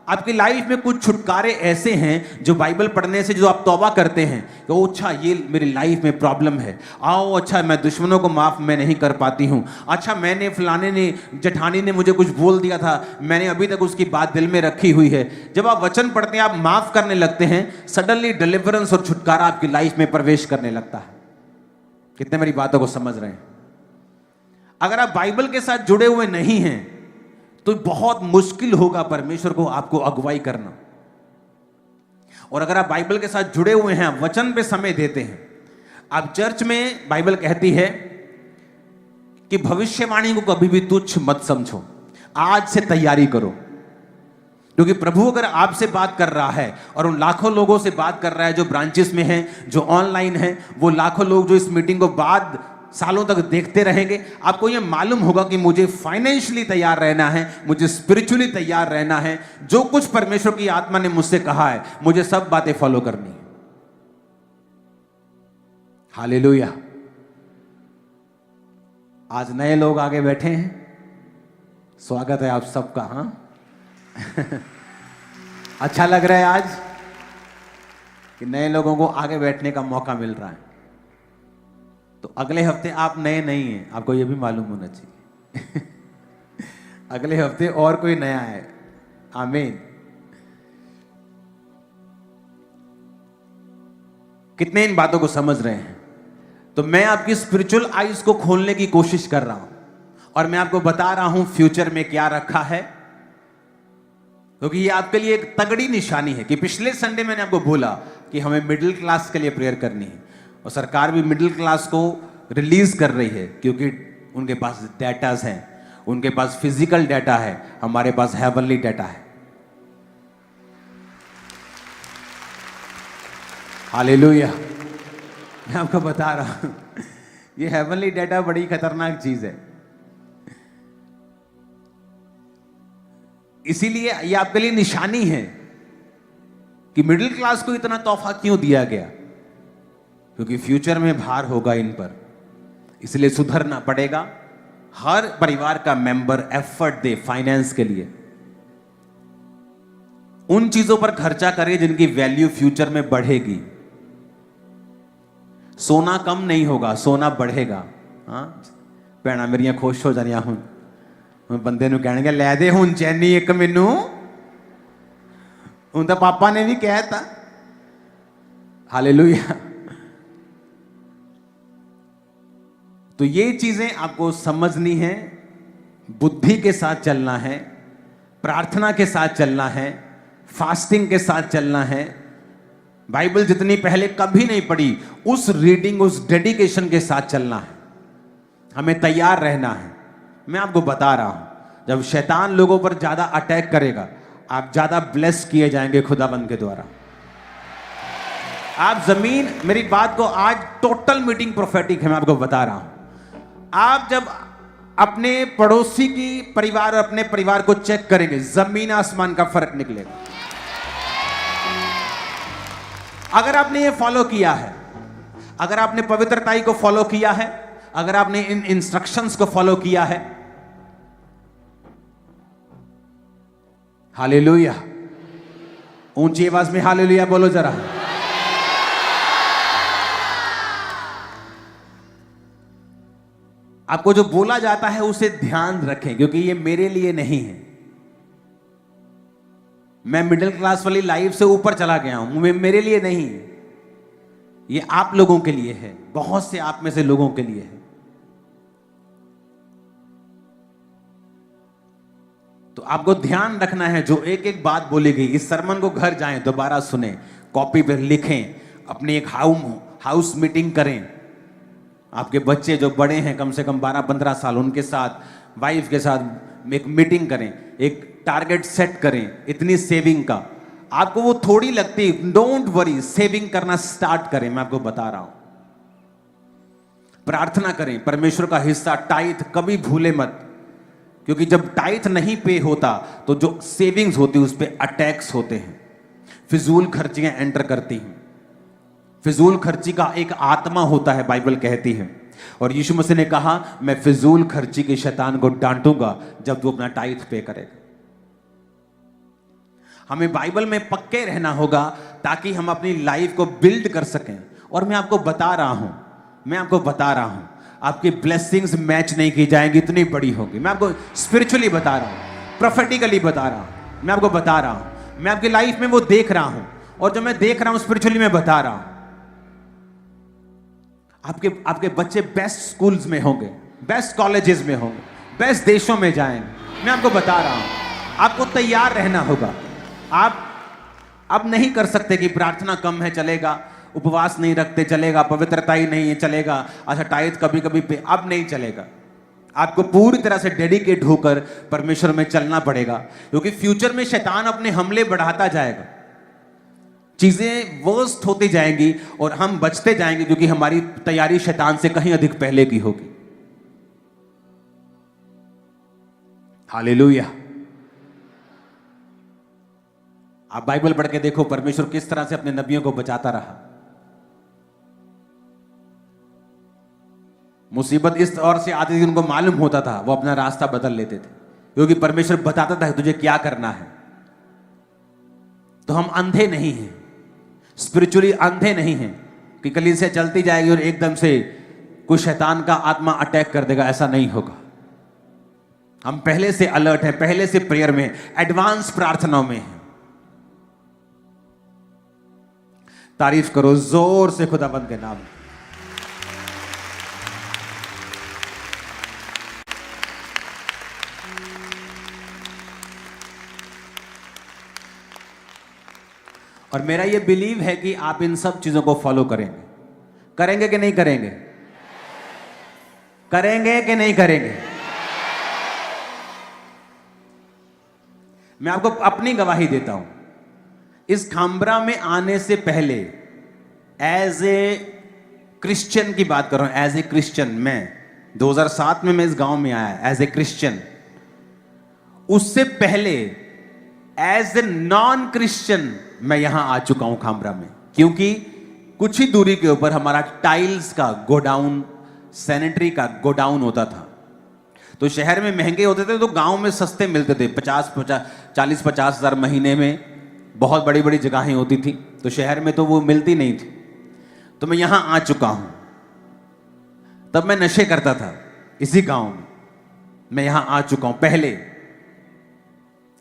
आपकी लाइफ में कुछ छुटकारे ऐसे हैं जो बाइबल पढ़ने से जो आप तौबा करते हैं कि अच्छा ये मेरी लाइफ में प्रॉब्लम है, आओ अच्छा मैं दुश्मनों को माफ मैं नहीं कर पाती हूँ, अच्छा मैंने फलाने ने जेठानी ने मुझे कुछ बोल दिया था, मैंने अभी तक उसकी बात दिल में रखी हुई है। जब आप वचन पढ़ते हैं आप माफ करने लगते हैं, सडनली डिलीवरेंस और छुटकारा आपकी लाइफ में प्रवेश करने लगता है। कितने मेरी बातों को समझ रहे हैं? अगर आप बाइबल के साथ जुड़े हुए नहीं हैं तो बहुत मुश्किल होगा परमेश्वर को आपको अगुवाई करना। और अगर आप बाइबल के साथ जुड़े हुए हैं, वचन पे समय देते हैं, आप चर्च में, बाइबल कहती है कि भविष्यवाणी को कभी भी तुच्छ मत समझो, आज से तैयारी करो, क्योंकि प्रभु अगर आपसे बात कर रहा है और उन लाखों लोगों से बात कर रहा है जो ब्रांचेस में हैं, जो ऑनलाइन हैं, वो लाखों लोग जो इस मीटिंग को बाद सालों तक देखते रहेंगे, आपको ये मालूम होगा कि मुझे फाइनेंशियली तैयार रहना है, मुझे स्पिरिचुअली तैयार रहना है, जो कुछ परमेश्वर की आत्मा ने मुझसे कहा है मुझे सब बातें फॉलो करनी है। हालेलुया। आज नए लोग आगे बैठे हैं, स्वागत है आप सबका। हाँ अच्छा लग रहा है आज कि नए लोगों को आगे बैठने का मौका मिल रहा है। तो अगले हफ्ते आप नए नहीं हैं, आपको यह भी मालूम होना चाहिए। अगले हफ्ते और कोई नया है। आमीन। कितने इन बातों को समझ रहे हैं? तो मैं आपकी स्पिरिचुअल आईज को खोलने की कोशिश कर रहा हूं और मैं आपको बता रहा हूं फ्यूचर में क्या रखा है, क्योंकि ये आपके लिए एक तगड़ी निशानी है कि पिछले संडे मैंने आपको बोला कि हमें मिडिल क्लास के लिए प्रेयर करनी है, और सरकार भी मिडिल क्लास को रिलीज कर रही है, क्योंकि उनके पास डेटास हैं, उनके पास फिजिकल डाटा है, हमारे पास हेवनली डाटा है। हालेलुया। मैं आपको बता रहा हूं ये हेवनली डाटा बड़ी खतरनाक चीज है। इसीलिए ये आपके लिए निशानी है कि मिडिल क्लास को इतना तोहफा क्यों दिया गया, क्योंकि फ्यूचर में भार होगा इन पर, इसलिए सुधरना पड़ेगा। हर परिवार का मेंबर एफर्ट दे फाइनेंस के लिए, उन चीजों पर खर्चा करे जिनकी वैल्यू फ्यूचर में बढ़ेगी। सोना कम नहीं होगा, सोना बढ़ेगा। हाँ भैणा मेरियां खुश हो जानियां हुन, बंदे नूं कहणगे लै दे हुन चैनी एक मैनू, हुन तां पापा ने भी कहता। हालेलुया। तो ये चीजें आपको समझनी है, बुद्धि के साथ चलना है, प्रार्थना के साथ चलना है, फास्टिंग के साथ चलना है। बाइबल जितनी पहले कभी नहीं पढ़ी उस रीडिंग, उस डेडिकेशन के साथ चलना है, हमें तैयार रहना है। मैं आपको बता रहा हूं, जब शैतान लोगों पर ज्यादा अटैक करेगा, आप ज्यादा ब्लेस किए जाएंगे खुदाबंद के द्वारा। आप जमीन, मेरी बात को आज टोटल मीटिंग प्रोफेटिक है, मैं आपको बता रहा हूं। आप जब अपने पड़ोसी की परिवार और अपने परिवार को चेक करेंगे, जमीन आसमान का फर्क निकलेगा। अगर आपने ये फॉलो किया है, अगर आपने पवित्रताई को फॉलो किया है, अगर आपने इन इंस्ट्रक्शंस को फॉलो किया है, हालेलुया। ऊंची आवाज में हालेलुया बोलो जरा। आपको जो बोला जाता है उसे ध्यान रखें, क्योंकि ये मेरे लिए नहीं है। मैं मिडिल क्लास वाली लाइफ से ऊपर चला गया हूं, मेरे लिए नहीं है, ये आप लोगों के लिए है, बहुत से आप में से लोगों के लिए है। तो आपको ध्यान रखना है, जो एक एक बात बोली गई, इस सरमन को घर जाएं, दोबारा सुने, कॉपी पर लिखें, अपनी एक हाउस मीटिंग करें। आपके बच्चे जो बड़े हैं, कम से कम 12-15 साल, उनके साथ, वाइफ के साथ एक मीटिंग करें, एक टारगेट सेट करें इतनी सेविंग का। आपको वो थोड़ी लगती, डोंट वरी, सेविंग करना स्टार्ट करें। मैं आपको बता रहा हूं, प्रार्थना करें, परमेश्वर का हिस्सा टाइथ कभी भूले मत, क्योंकि जब टाइथ नहीं पे होता तो जो सेविंग्स होती है उस पर अटैक्स होते हैं, फिजूल खर्चियां एंटर करती हैं। फिजूल खर्ची का एक आत्मा होता है, बाइबल कहती है, और यीशु मसीह ने कहा मैं फिजूल खर्ची के शैतान को डांटूंगा जब वो अपना टाइथ पे करेगा। हमें बाइबल में पक्के रहना होगा ताकि हम अपनी लाइफ को बिल्ड कर सकें। और मैं आपको बता रहा हूं, आपकी ब्लेसिंग्स मैच नहीं की जाएंगी, इतनी बड़ी होगी। मैं आपको स्पिरिचुअली बता रहा हूं, प्रोफेटिकली बता रहा हूं, मैं आपको बता रहा हूं, मैं आपकी लाइफ में वो देख रहा हूं, और जो मैं देख रहा हूं स्पिरिचुअली मैं बता रहा हूं। आपके बच्चे बेस्ट स्कूल्स में होंगे, बेस्ट कॉलेजेस में होंगे, बेस्ट देशों में जाएंगे, मैं आपको बता रहा हूं, आपको तैयार रहना होगा। आप अब नहीं कर सकते कि प्रार्थना कम है चलेगा, उपवास नहीं रखते चलेगा, पवित्रता ही नहीं है चलेगा, अच्छा टाइट कभी कभी पे, अब नहीं चलेगा। आपको पूरी तरह से डेडिकेट होकर परमेश्वर में चलना पड़ेगा, क्योंकि फ्यूचर में शैतान अपने हमले बढ़ाता जाएगा, चीजें वर्स्ट होती जाएंगी और हम बचते जाएंगे, क्योंकि हमारी तैयारी शैतान से कहीं अधिक पहले की होगी। हालेलुया। आप बाइबल पढ़ के देखो परमेश्वर किस तरह से अपने नबियों को बचाता रहा। मुसीबत इस ओर से आती थी, उनको मालूम होता था, वो अपना रास्ता बदल लेते थे, क्योंकि परमेश्वर बताता था तुझे क्या करना है। तो हम अंधे नहीं हैं, स्पिरिचुअली अंधे नहीं हैं कि कलीसिया चलती जाएगी और एकदम से कोई शैतान का आत्मा अटैक कर देगा, ऐसा नहीं होगा। हम पहले से अलर्ट हैं, पहले से प्रेयर में, एडवांस प्रार्थनाओं में हैं। तारीफ करो जोर से खुदाबंद के नाम। और मेरा ये बिलीव है कि आप इन सब चीजों को फॉलो करेंगे। करेंगे कि नहीं करेंगे? करेंगे कि नहीं करेंगे? मैं आपको अपनी गवाही देता हूं। इस खांबरा में आने से पहले एज ए क्रिश्चियन की बात कर रहा हूं, एज ए क्रिश्चियन मैं 2007 में मैं इस गांव में आया एज ए क्रिश्चियन। उससे पहले एज ए नॉन क्रिश्चियन मैं यहां आ चुका हूं खांबरा में, क्योंकि कुछ ही दूरी के ऊपर हमारा टाइल्स का गोडाउन, सैनिटरी का गोडाउन होता था। तो शहर में महंगे होते थे तो गांव में सस्ते मिलते थे, 40-50 हजार महीने में बहुत बड़ी बड़ी जगहें होती थी, तो शहर में तो वो मिलती नहीं थी। तो मैं यहां आ चुका हूं। तब मैं नशे करता था इसी गांव में, मैं यहां आ चुका हूं पहले।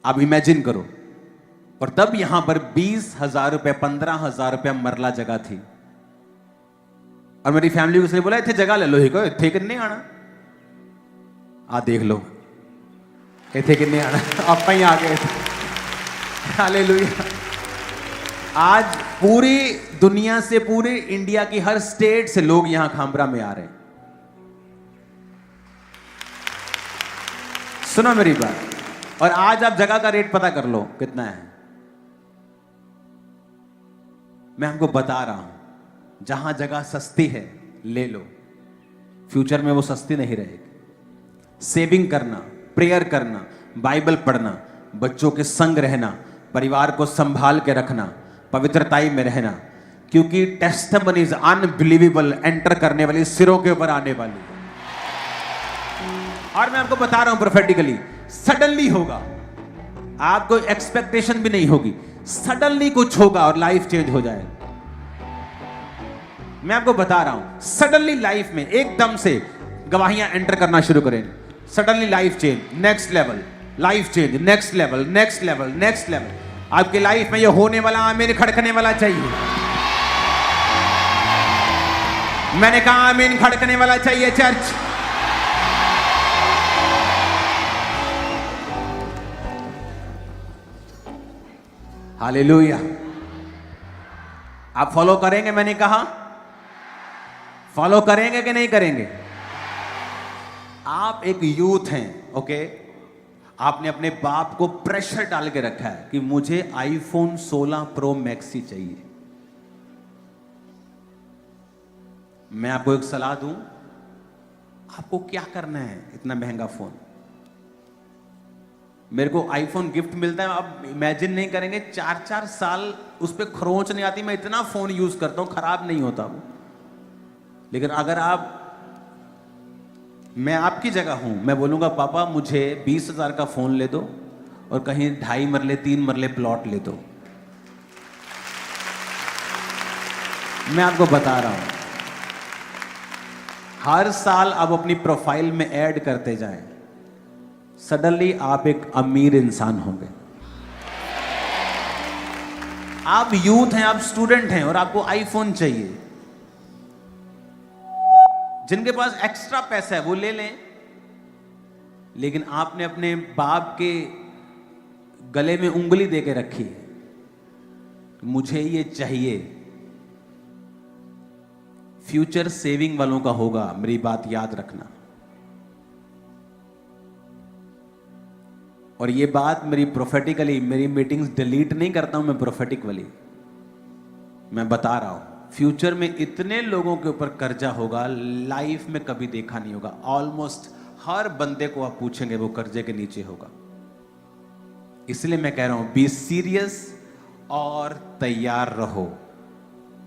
आप इमेजिन करो। और तब यहां पर 20,000 रुपए 15,000 रुपया मरला जगह थी। और मेरी फैमिली को इसलिए बोला इतने जगह ले लो, इतने किन्ने आना, आ देख लो इतने किन्ने आना, आप ही आ गए। हालेलुया। आज पूरी दुनिया से, पूरे इंडिया की हर स्टेट से लोग यहां खांबरा में आ रहे हैं। सुनो मेरी बात। और आज आप जगह का रेट पता कर लो कितना है। मैं आपको बता रहा हूं, जहां जगह सस्ती है ले लो, फ्यूचर में वो सस्ती नहीं रहेगी। सेविंग करना, प्रेयर करना, बाइबल पढ़ना, बच्चों के संग रहना, परिवार को संभाल के रखना, पवित्रताई में रहना, क्योंकि टेस्टिमनीज अनबिलीवेबल एंटर करने वाली, सिरों के ऊपर आने वाली। और मैं आपको बता रहा हूं प्रोफेटिकली, सडनली होगा, आपको एक्सपेक्टेशन भी नहीं होगी, सडनली कुछ होगा और लाइफ चेंज हो जाएगा। मैं आपको बता रहा हूं, सडनली लाइफ में एकदम से गवाहियां एंटर करना शुरू करेंगे। Suddenly life change, next level, life change, next level, next level, next level. आपकी लाइफ में ये होने वाला, आमीन खड़कने वाला चाहिए। मैंने कहा आमीन खड़कने वाला चाहिए चर्च। हालेलुया। आप फॉलो करेंगे? मैंने कहा फॉलो करेंगे कि नहीं करेंगे? आप एक यूथ हैं, ओके? आपने अपने बाप को प्रेशर डाल के रखा है कि मुझे आईफोन 16 प्रो मैक्स ही चाहिए। मैं आपको एक सलाह दूं, आपको क्या करना है इतना महंगा फोन? मेरे को आईफोन गिफ्ट मिलता है, आप इमेजिन नहीं करेंगे, 4-4 साल उस पर खरोंच नहीं आती। मैं इतना फोन यूज करता हूं, खराब नहीं होता वो। लेकिन अगर मैं आपकी जगह हूं, मैं बोलूंगा पापा मुझे 20,000 का फोन ले दो और कहीं 2.5 मरले 3 मरले प्लॉट ले दो। मैं आपको बता रहा हूं, हर साल आप अपनी प्रोफाइल में ऐड करते जाएं, सडनली आप एक अमीर इंसान होंगे। आप यूथ हैं, आप स्टूडेंट हैं और आपको आईफोन चाहिए। जिनके पास एक्स्ट्रा पैसा है वो ले लें, लेकिन आपने अपने बाप के गले में उंगली दे के रखी है, मुझे ये चाहिए। फ्यूचर सेविंग वालों का होगा, मेरी बात याद रखना। और ये बात मेरी प्रोफेटिकली, मेरी मीटिंग्स डिलीट नहीं करता हूं मैं प्रोफेटिकली, मैं बता रहा हूं। फ्यूचर में इतने लोगों के ऊपर कर्जा होगा, लाइफ में कभी देखा नहीं होगा। ऑलमोस्ट हर बंदे को आप पूछेंगे वो कर्जे के नीचे होगा। इसलिए मैं कह रहा हूं बी सीरियस और तैयार रहो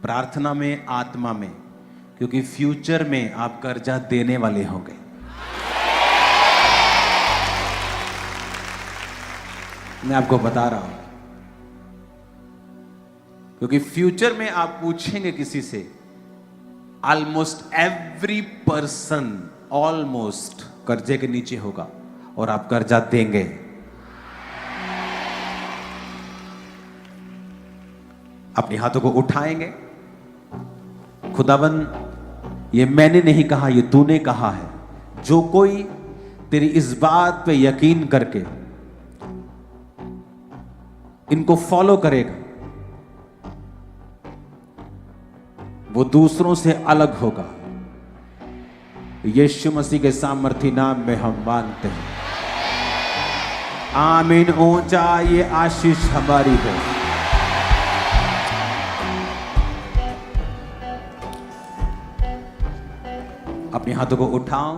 प्रार्थना में, आत्मा में, क्योंकि फ्यूचर में आप कर्जा देने वाले होंगे। मैं आपको बता रहा हूं, क्योंकि फ्यूचर में आप पूछेंगे किसी से, ऑलमोस्ट एवरी पर्सन ऑलमोस्ट कर्जे के नीचे होगा और आप कर्जा देंगे। अपने हाथों को उठाएंगे। खुदाबंद, ये मैंने नहीं कहा, ये तूने कहा है। जो कोई तेरी इस बात पे यकीन करके इनको फॉलो करेगा, वो दूसरों से अलग होगा। यीशु मसीह के सामर्थी नाम में हम मांगते हैं, आमीन। ऊंचा ये आशीष हमारी है। अपने हाथों को उठाओ।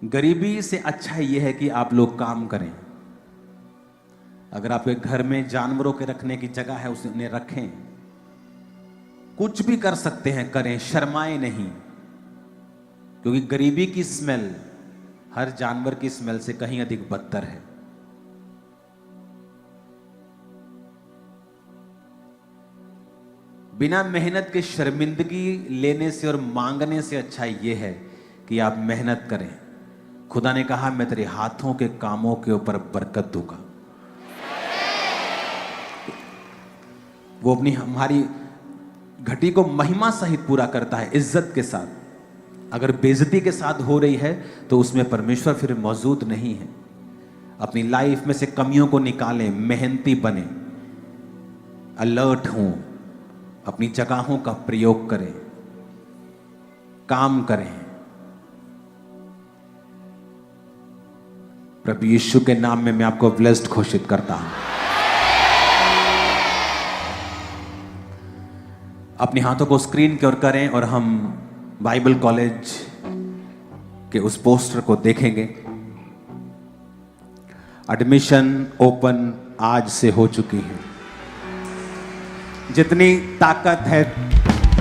गरीबी से अच्छा यह है कि आप लोग काम करें। अगर आपके घर में जानवरों के रखने की जगह है, उन्हें रखें। कुछ भी कर सकते हैं, करें, शर्माएं नहीं, क्योंकि गरीबी की स्मेल हर जानवर की स्मेल से कहीं अधिक बदतर है। बिना मेहनत के शर्मिंदगी लेने से और मांगने से अच्छा यह है कि आप मेहनत करें। खुदा ने कहा, मैं तेरे हाथों के कामों के ऊपर बरकत दूंगा। वो अपनी हमारी घटी को महिमा सहित पूरा करता है, इज्जत के साथ। अगर बेइज्जती के साथ हो रही है तो उसमें परमेश्वर फिर मौजूद नहीं है। अपनी लाइफ में से कमियों को निकालें, मेहनती बने, अलर्ट हों, अपनी जगहों का प्रयोग करें, काम करें। प्रभु यीशु के नाम में मैं आपको ब्लेस्ड घोषित करता हूं। अपने हाथों को स्क्रीन की ओर करें और हम बाइबल कॉलेज के उस पोस्टर को देखेंगे। एडमिशन ओपन आज से हो चुकी है। जितनी ताकत है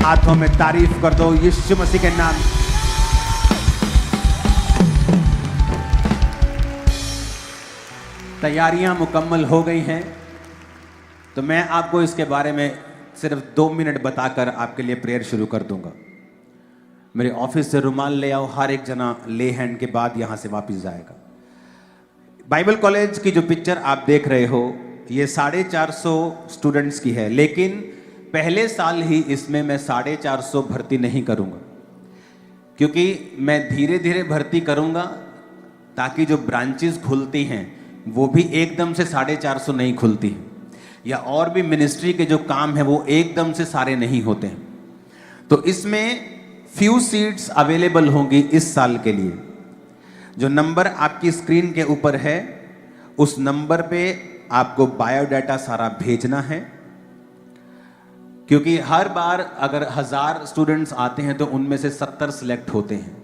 हाथों में तारीफ कर दो यीशु मसीह के नाम। तैयारियां मुकम्मल हो गई हैं, तो मैं आपको इसके बारे में सिर्फ 2 मिनट बताकर आपके लिए प्रेयर शुरू कर दूंगा। मेरे ऑफिस से रुमाल ले आओ, हर एक जना ले हैंड के बाद यहां से वापस जाएगा। बाइबल कॉलेज की जो पिक्चर आप देख रहे हो, ये 450 स्टूडेंट्स की है, लेकिन पहले साल ही इसमें मैं 450 भर्ती नहीं करूंगा, क्योंकि मैं धीरे धीरे भर्ती करूंगा ताकि जो ब्रांचेस खुलती हैं वो भी एकदम से 450 नहीं खुलती हैं, या और भी मिनिस्ट्री के जो काम है वो एकदम से सारे नहीं होते हैं। तो इसमें फ्यू सीट्स अवेलेबल होंगी इस साल के लिए। जो नंबर आपकी स्क्रीन के ऊपर है, उस नंबर पे आपको बायोडाटा सारा भेजना है, क्योंकि हर बार अगर 1000 स्टूडेंट्स आते हैं तो उनमें से 70 सिलेक्ट होते हैं।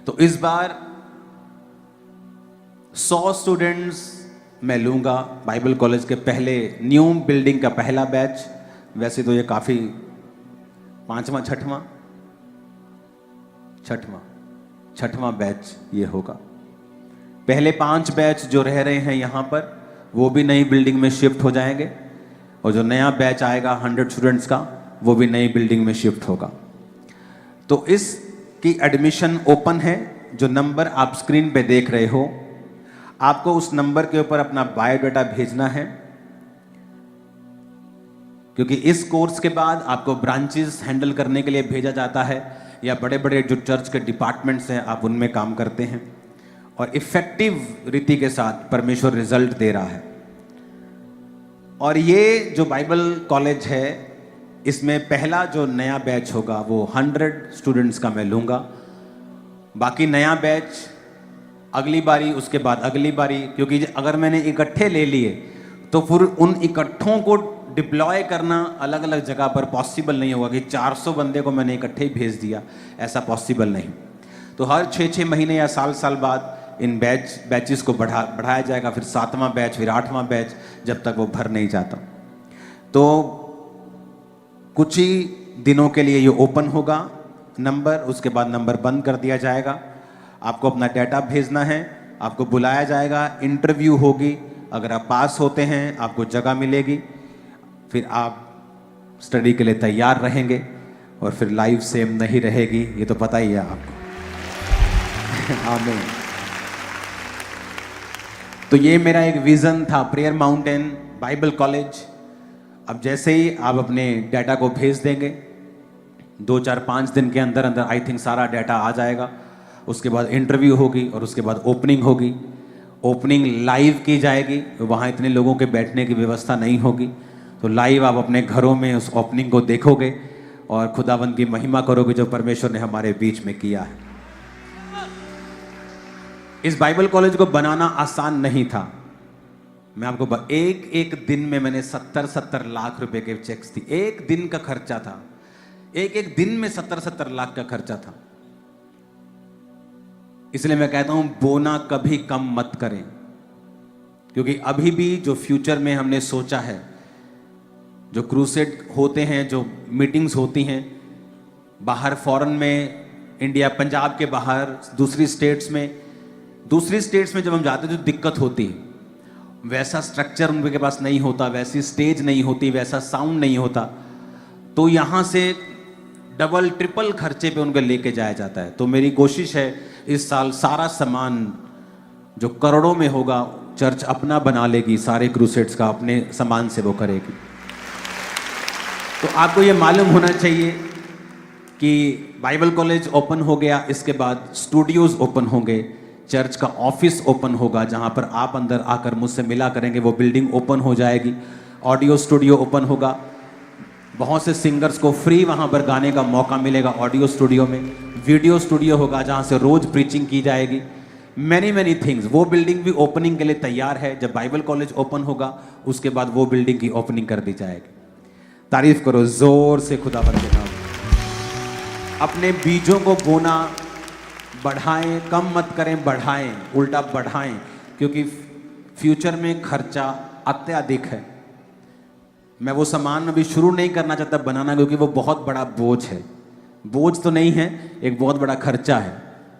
तो इस बार 100 स्टूडेंट्स मैं लूंगा बाइबल कॉलेज के पहले न्यू बिल्डिंग का पहला बैच। वैसे तो ये काफी 5वां 6वां बैच ये होगा। पहले 5 बैच जो रह रहे हैं यहाँ पर, वो भी नई बिल्डिंग में शिफ्ट हो जाएंगे, और जो नया बैच आएगा 100 स्टूडेंट्स का, वो भी नई बिल्डिंग में शिफ्ट होगा। तो इसकी एडमिशन ओपन है। जो नंबर आप स्क्रीन पे देख रहे हो, आपको उस नंबर के ऊपर अपना बायोडाटा भेजना है, क्योंकि इस कोर्स के बाद आपको ब्रांचेस हैंडल करने के लिए भेजा जाता है या बड़े बड़े जो चर्च के डिपार्टमेंट्स हैं आप उनमें काम करते हैं और इफ़ेक्टिव रीति के साथ परमेश्वर रिजल्ट दे रहा है। और ये जो बाइबल कॉलेज है इसमें पहला जो नया बैच होगा वो 100 स्टूडेंट्स का मैं लूँगा। बाकी नया बैच अगली बारी, उसके बाद अगली बारी, क्योंकि अगर मैंने इकट्ठे ले लिए तो फिर उन इकट्ठों को डिप्लॉय करना अलग अलग जगह पर पॉसिबल नहीं होगा कि 400 बंदे को मैंने इकट्ठे ही भेज दिया, ऐसा पॉसिबल नहीं। तो हर 6-6 महीने या साल बाद इन बैचेस को बढ़ाया जाएगा, फिर 7वां बैच, फिर 8वां बैच, जब तक वो भर नहीं जाता। तो कुछ ही दिनों के लिए ये ओपन होगा नंबर, उसके बाद नंबर बंद कर दिया जाएगा। आपको अपना डाटा भेजना है, आपको बुलाया जाएगा, इंटरव्यू होगी, अगर आप पास होते हैं आपको जगह मिलेगी, फिर आप स्टडी के लिए तैयार रहेंगे और फिर लाइफ सेम नहीं रहेगी, ये तो पता ही है आपको। आमीन। तो ये मेरा एक विज़न था, प्रेयर माउंटेन बाइबल कॉलेज। अब जैसे ही आप अपने डाटा को भेज देंगे 2-4-5 दिन के अंदर अंदर आई थिंक सारा डाटा आ जाएगा। उसके बाद इंटरव्यू होगी और उसके बाद ओपनिंग होगी। ओपनिंग लाइव की जाएगी, वहाँ इतने लोगों के बैठने की व्यवस्था नहीं होगी, तो लाइव आप अपने घरों में उस ओपनिंग को देखोगे और खुदावंद की महिमा करोगे जो परमेश्वर ने हमारे बीच में किया है। इस बाइबल कॉलेज को बनाना आसान नहीं था। मैं आपको एक दिन में मैंने 70 लाख रुपए के चेक्स थी, एक दिन का खर्चा था, एक दिन में 70 लाख का खर्चा था। इसलिए मैं कहता हूं बोना कभी कम मत करें, क्योंकि अभी भी जो फ्यूचर में हमने सोचा है, जो क्रूसेड होते हैं, जो मीटिंग्स होती हैं बाहर फॉरेन में, इंडिया, पंजाब के बाहर, दूसरी स्टेट्स में जब हम जाते हैं तो दिक्कत होती है। वैसा स्ट्रक्चर उनके पास नहीं होता, वैसी स्टेज नहीं होती, वैसा साउंड नहीं होता, तो यहाँ से डबल ट्रिपल खर्चे पे उनको लेके जाया जाता है। तो मेरी कोशिश है इस साल सारा सामान जो करोड़ों में होगा चर्च अपना बना लेगी, सारे क्रूसेड्स का अपने सामान से वो करेगी। तो आपको ये मालूम होना चाहिए कि बाइबल कॉलेज ओपन हो गया, इसके बाद स्टूडियोज ओपन होंगे, चर्च का ऑफिस ओपन होगा जहाँ पर आप अंदर आकर मुझसे मिला करेंगे, वो बिल्डिंग ओपन हो जाएगी। ऑडियो स्टूडियो ओपन होगा, बहुत से सिंगर्स को फ्री वहाँ पर गाने का मौका मिलेगा ऑडियो स्टूडियो में। वीडियो स्टूडियो होगा जहाँ से रोज़ प्रीचिंग की जाएगी। Many things. वो बिल्डिंग भी ओपनिंग के लिए तैयार है। जब बाइबल कॉलेज ओपन होगा उसके बाद वो बिल्डिंग की ओपनिंग कर दी जाएगी। तारीफ करो जोर से खुदावंद के नाम। अपने बीजों को बोना, बढ़ाएं, कम मत करें, बढ़ाएं, उल्टा बढ़ाएं, क्योंकि फ्यूचर में खर्चा अत्यधिक है। मैं वो सामान अभी शुरू नहीं करना चाहता बनाना, क्योंकि वो बहुत बड़ा बोझ है। बोझ तो नहीं है, एक बहुत बड़ा खर्चा है।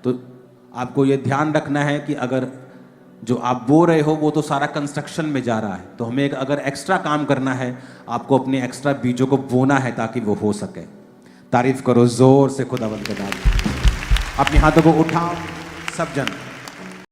तो आपको ये ध्यान रखना है कि अगर जो आप बो रहे हो वो तो सारा कंस्ट्रक्शन में जा रहा है, तो हमें अगर एक्स्ट्रा काम करना है, आपको अपने एक्स्ट्रा बीजों को बोना है ताकि वो हो सके। तारीफ करो जोर से खुदावंद के नाम। अपने हाथों को उठाओ सब जन।